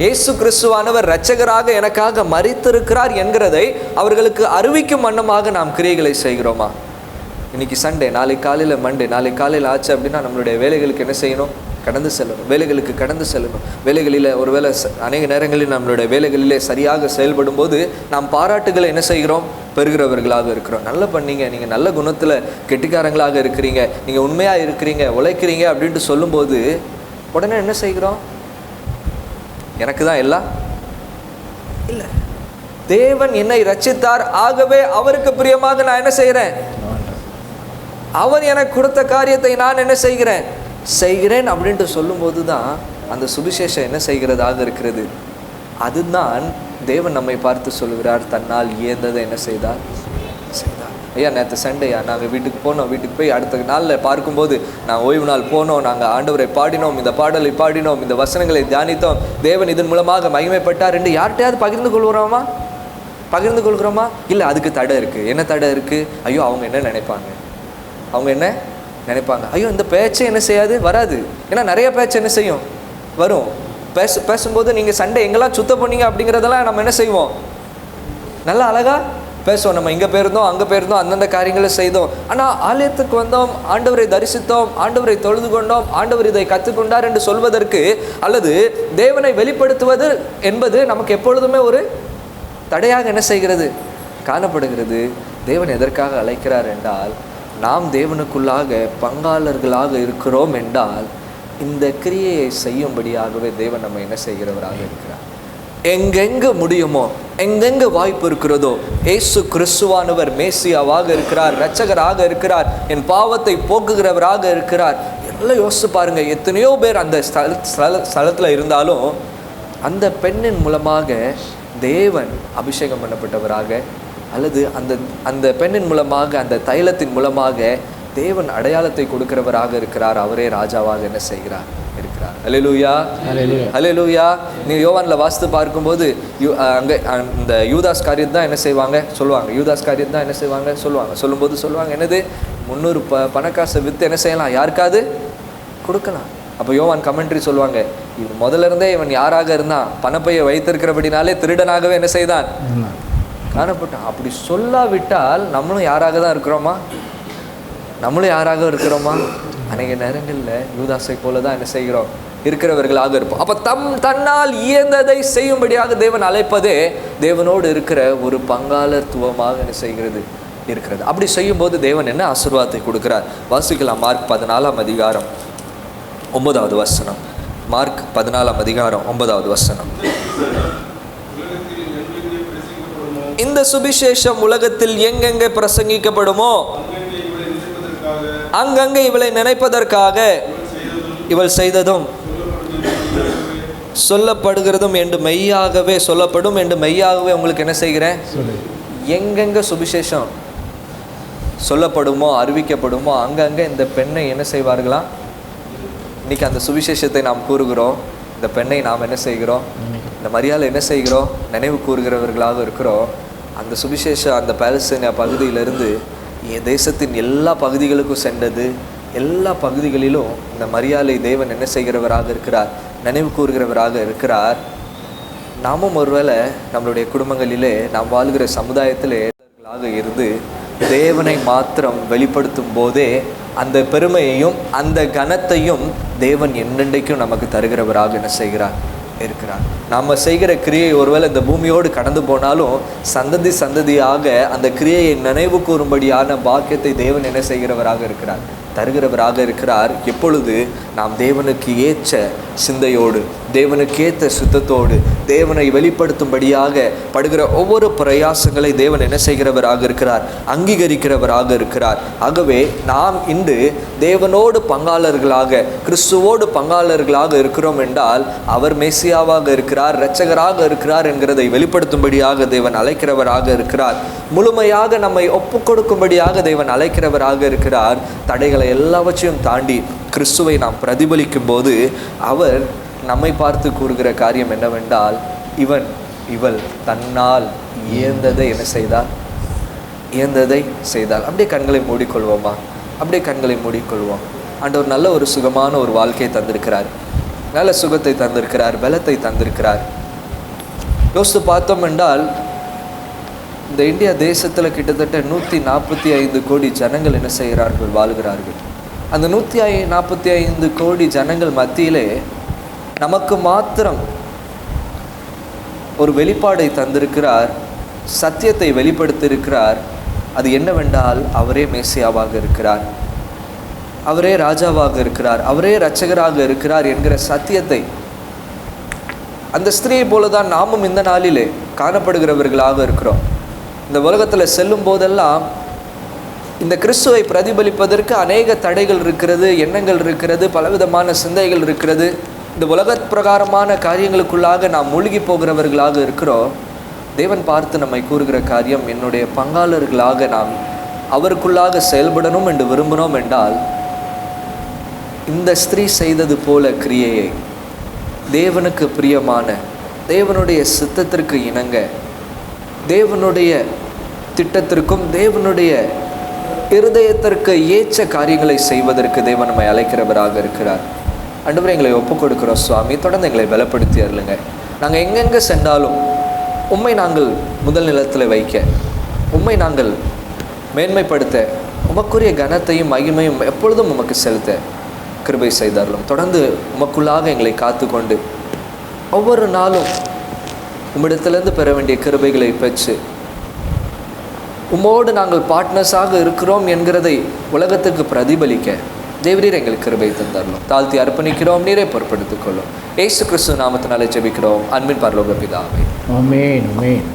Speaker 5: இயேசு கிறிஸ்துவானவர் இரட்சகராக எனக்காக மரித்திருக்கிறார் என்கிறதை அவர்களுக்கு அறிவிக்கும் வண்ணமாக நாம் கிரியைகளை செய்கிறோமா? இன்றைக்கி சண்டே, நாளைக்கு காலையில் மண்டே, நாளைக்கு காலையில் ஆச்சு அப்படின்னா நம்மளுடைய வேலைகளுக்கு என்ன செய்யணும்? கடந்து செல்லணும். வேலைகளுக்கு கடந்து செல்லணும். வேலைகளில் ஒருவேளை அநேக நேரங்களில் நம்மளுடைய வேலைகளிலே சரியாக செயல்படும் போது நாம் பாராட்டுகளை என்ன செய்கிறோம்? பெறுகிறவர்களாக இருக்கிறோம். நல்லா பண்ணீங்க, நீங்கள் நல்ல குணத்தில் கெட்டிக்காரங்களாக இருக்கிறீங்க, நீங்கள் உண்மையாக இருக்கிறீங்க, உழைக்கிறீங்க அப்படின்ட்டு சொல்லும்போது உடனே என்ன செய்கிறோம்? எனக்கு தான் எல்லாம் இல்லை, தேவன் என்னை ரட்சித்தார், ஆகவே அவருக்கு பிரியமாக நான் என்ன செய்கிறேன்? அவர் எனக்கு கொடுத்த காரியத்தை நான் என்ன செய்கிறேன் அப்படின்ட்டு சொல்லும்போது தான் அந்த சுவிசேஷம் என்ன செய்கிறதாக இருக்கிறது. அதுதான் தேவன் நம்மை பார்த்து சொல்லுகிறார், தன்னால் இயந்ததை என்ன செய்தார்? ஐயா நேற்று சண்டேயா நாங்கள் வீட்டுக்கு போனோம், வீட்டுக்கு போய் அடுத்த நாளில் பார்க்கும்போது நான் ஓய்வு நாள் போனோம், நாங்கள் ஆண்டவரை பாடினோம், இந்த பாடலை பாடினோம், இந்த வசனங்களை தியானித்தோம், தேவன் இதன் மூலமாக மகிமைப்பட்டார் என்று யார்கிட்டையாவது பகிர்ந்து கொள்கிறோமா? இல்லை, அதுக்கு தடை இருக்குது. என்ன தடை இருக்குது? ஐயோ அவங்க என்ன நினைப்பாங்க, ஐயோ இந்த பேச்சு என்ன செய்யாது, வராது. ஏன்னா நிறைய பேச்சு என்ன செய்யும், வரும். பேசும்போது நீங்கள் சண்டே எங்கெல்லாம் சுத்தம் பண்ணீங்க அப்படிங்கிறதெல்லாம் நம்ம என்ன செய்வோம்? நல்லா அழகாக பேசுவோம். நம்ம இங்கே போயிருந்தோம், அங்கே போயிருந்தோம், அந்தந்த காரியங்களை செய்தோம். ஆனால் ஆலயத்துக்கு வந்தோம், ஆண்டவரை தரிசித்தோம், ஆண்டவரை தொழுது கொண்டோம், ஆண்டவர் இதை கற்றுக்கொண்டார் என்று சொல்வதற்கு அல்லது தேவனை வெளிப்படுத்துவது என்பது நமக்கு எப்பொழுதுமே ஒரு தடையாக என்ன செய்கிறது? காணப்படுகிறது. தேவன் எதற்காக அழைக்கிறார் என்றால், நாம் தேவனுக்குள்ளாக பங்காளர்களாக இருக்கிறோம் என்றால் இந்த கிரியையை செய்யும்படியாகவே தேவன் நம்ம என்ன செய்கிறவராக இருக்கிறார். எங்கெங்கு முடியுமோ, எங்கெங்கு வாய்ப்பு இருக்கிறதோ, இயேசு கிறிஸ்துவானவர் மேசியாவாக இருக்கிறார், இரட்சகராக இருக்கிறார், என் பாவத்தை போக்குகிறவராக இருக்கிறார். எல்லாம் யோசிச்சு பாருங்க, எத்தனையோ பேர் அந்த ஸ்தலத்தில் இருந்தாலும் அந்த பெண்ணின் மூலமாக தேவன் அபிஷேகம் பண்ணப்பட்டவராக அல்லது அந்த பெண்ணின் மூலமாக அந்த தைலத்தின் மூலமாக தேவன் அடையாளத்தை கொடுக்கிறவராக இருக்கிறார். அவரே ராஜாவாக என்ன செய்கிறார்? இருக்கிறார். அல்லேலூயா, அல்லேலூயா. நீ யோவானில் வாசித்து பார்க்கும்போது அங்கே இந்த யூதாஸ் காரியம் தான் என்ன செய்வாங்க? சொல்லுவாங்க. யூதாஸ் காரியம் தான் என்ன செய்வாங்க? சொல்லும்போது சொல்லுவாங்க என்னது? 300 பணக்காசை விற்று என்ன செய்யலாம்? யாருக்காவது கொடுக்கலாம். அப்போ யோவான் கமெண்ட்ரி சொல்லுவாங்க, இது முதல்ல இருந்தே இவன் யாராக இருந்தான்? பணப்பையை வைத்திருக்கிறபடினாலே திருடனாகவே என்ன செய்தான்? காணப்பட்டான். அப்படி சொல்லாவிட்டால் நம்மளும் யாராக தான் இருக்கிறோமா? அநேக நேரங்களில் யூதாசை போல தான் என்ன செய்கிறோம்? இருக்கிறவர்களாக இருப்போம். அப்போ தன்னால் இயந்ததை செய்யும்படியாக தேவன் அழைப்பதே தேவனோடு இருக்கிற ஒரு பங்காளத்துவமாக என்ன செய்கிறது? இருக்கிறது. அப்படி செய்யும்போது தேவன் என்ன ஆசீர்வாதத்தை கொடுக்கிறார்? வாசிக்கலாம். மார்க் 14 அதிகாரம் 9வது வசனம். மார்க் 14 அதிகாரம் 9வது வசனம். இந்த சுவிசேஷம் உலகத்தில் எங்கெங்கே பிரசங்கிக்கப்படுமோ அங்கங்கே இவளை நினைப்பதற்காக இவள் செய்ததும் சொல்லப்படுகிறதும் என்று மெய்யாகவே சொல்லப்படும் என்று மெய்யாகவே உங்களுக்கு என்ன செய்கிறேன்? எங்கெங்க சுவிசேஷம் சொல்லப்படுமோ அறிவிக்கப்படுமோ அங்கங்கே இந்த பெண்ணை என்ன செய்வார்களாம்? இன்னைக்கு அந்த சுவிசேஷத்தை நாம் கூறுகிறோம். இந்த பெண்ணை நாம் என்ன செய்கிறோம்? இந்த மரியாதை என்ன செய்கிறோம்? நினைவு கூறுகிறவர்களாக இருக்கிறோம். அந்த சுவிசேஷம் அந்த பாலஸ்தீன பகுதியிலிருந்து தேசத்தின் எல்லா பகுதிகளுக்கும் சென்றது. எல்லா பகுதிகளிலும் இந்த மரியாதை தேவன் என்ன செய்கிறவராக இருக்கிறார்? நினைவு கூறுகிறவராக இருக்கிறார். நாமும் ஒருவேளை நம்மளுடைய குடும்பங்களிலே நாம் வாழ்கிற சமுதாயத்திலே இருந்து தேவனை மாத்திரம் வெளிப்படுத்தும் போதே அந்த பெருமையையும் அந்த கனத்தையும் தேவன் என்னென்றைக்கும் நமக்கு தருகிறவராக என்ன செய்கிறார்? இருக்கிறார். நாம் செய்கிற கிரியை ஒருவேளை இந்த பூமியோடு கடந்து போனாலும் சந்ததியாக அந்த கிரியையை நினைவு கூறும்படியான பாக்கியத்தை தேவன் என்ன செய்கிறவராக இருக்கிறார்? தருகிறவராக இருக்கிறார். எப்பொழுது நாம் தேவனுக்கு ஏற்ற சிந்தையோடு, தேவனுக்கு ஏற்ற சுத்தத்தோடு, தேவனை வெளிப்படுத்தும்படியாக படுகிற ஒவ்வொரு பிரயாசங்களை தேவன் என்ன செய்கிறவராக இருக்கிறார்? அங்கீகரிக்கிறவராக இருக்கிறார். ஆகவே நாம் இன்று தேவனோடு பங்காளர்களாக, கிறிஸ்துவோடு பங்காளர்களாக இருக்கிறோம் என்றால் அவர் மேசியாவாக இருக்கிறார், இரட்சகராக இருக்கிறார் என்கிறதை வெளிப்படுத்தும்படியாக தேவன் அழைக்கிறவராக இருக்கிறார். முழுமையாக நம்மை ஒப்புக் கொடுக்கும்படியாக தேவன் அழைக்கிறவராக இருக்கிறார். தடைகளை எல்லாவற்றையும் தாண்டி கிறிஸ்துவை நாம் பிரதிபலிக்கும் போது அவர் நம்மை பார்த்து கூறுகிற காரியம் என்னவென்றால், இவள் தன்னால் இயந்ததை என்ன செய்தால்? இயந்ததை செய்தால். அப்படியே கண்களை மூடிக்கொள்வோமா? அப்படியே கண்களை மூடிக்கொள்வோம். ஆண்டவர் நல்ல ஒரு சுகமான ஒரு வாழ்க்கையை தந்திருக்கிறார், நல்ல சுகத்தை தந்திருக்கிறார், பலத்தை தந்திருக்கிறார். யோசித்து பார்த்தோம் என்றால் இந்த இந்தியா தேசத்தில் கிட்டத்தட்ட 145 கோடி ஜனங்கள் என்ன செய்கிறார்கள், வாழ்கிறார்கள். அந்த 145 கோடி ஜனங்கள் மத்தியிலே நமக்கு மாத்திரம் ஒரு வெளிப்பாடை தந்திருக்கிறார், சத்தியத்தை வெளிப்படுத்தியிருக்கிறார். அது என்னவென்றால் அவரே மேசியாவாக இருக்கிறார், அவரே ராஜாவாக இருக்கிறார், அவரே இரட்சகராக இருக்கிறார் என்கிற சத்தியத்தை. அந்த ஸ்திரீயை போல தான் நாமும் இந்த நாளிலே காணப்படுகிறவர்களாக இருக்கிறோம். இந்த உலகத்தில் செல்லும் போதெல்லாம் இந்த கிறிஸ்துவை பிரதிபலிப்பதற்கு அநேக தடைகள் இருக்கிறது, எண்ணங்கள் இருக்கிறது, பலவிதமான சிந்தைகள் இருக்கிறது. இந்த உலக பிரகாரமான காரியங்களுக்குள்ளாக நாம் மூழ்கி போகிறவர்களாக இருக்கிறோம். தேவன் பார்த்து நம்மை கூறுகிற காரியம், என்னுடைய பங்காளர்களாக நாம் அவருக்குள்ளாக செயல்படணும் என்று விரும்பினோம் என்றால் இந்த ஸ்திரீ செய்தது போல கிரியையை தேவனுக்கு பிரியமான, தேவனுடைய சித்தத்திற்கு இணங்க, தேவனுடைய திட்டத்திற்கும் தேவனுடைய இருதயத்திற்கு ஏற்ற காரியங்களை செய்வதற்கு தேவன் நம்மை அழைக்கிறவராக இருக்கிறார். ஆண்டவரே, எங்களை ஒப்புக் கொடுக்கிறோம் சுவாமி. தொடர்ந்து எங்களை பலப்படுத்தி அருளுங்க. நாங்கள் எங்கெங்கே சென்றாலும் உம்மை நாங்கள் முதல் நிலத்தில் வைக்க, உம்மை நாங்கள் மேன்மைப்படுத்த, உமக்குரிய கனத்தையும் மகிமையும் எப்பொழுதும் உமக்கு செலுத்த கிருபை செய்தார்களும். தொடர்ந்து உமக்குள்ளாக எங்களை காத்து கொண்டு ஒவ்வொரு நாளும் உம்மிடத்திலிருந்து பெற வேண்டிய கிருபைகளை பெற்று உம்மோடு நாங்கள் பார்ட்னர்ஸாக இருக்கிறோம் என்கிறதை உலகத்துக்கு பிரதிபலிக்க தேவரீர் எங்களுக்கு கிருபை தந்தார்களும். தாழ்த்தி அர்ப்பணிக்கிறோம், நீரை பொறுப்படுத்திக் கொள்ளும். இயேசு கிறிஸ்து நாமத்தினாலே ஜெபிக்கிறோம், அன்பின் பரலோக பிதாவே.
Speaker 1: ஆமென், ஆமென்.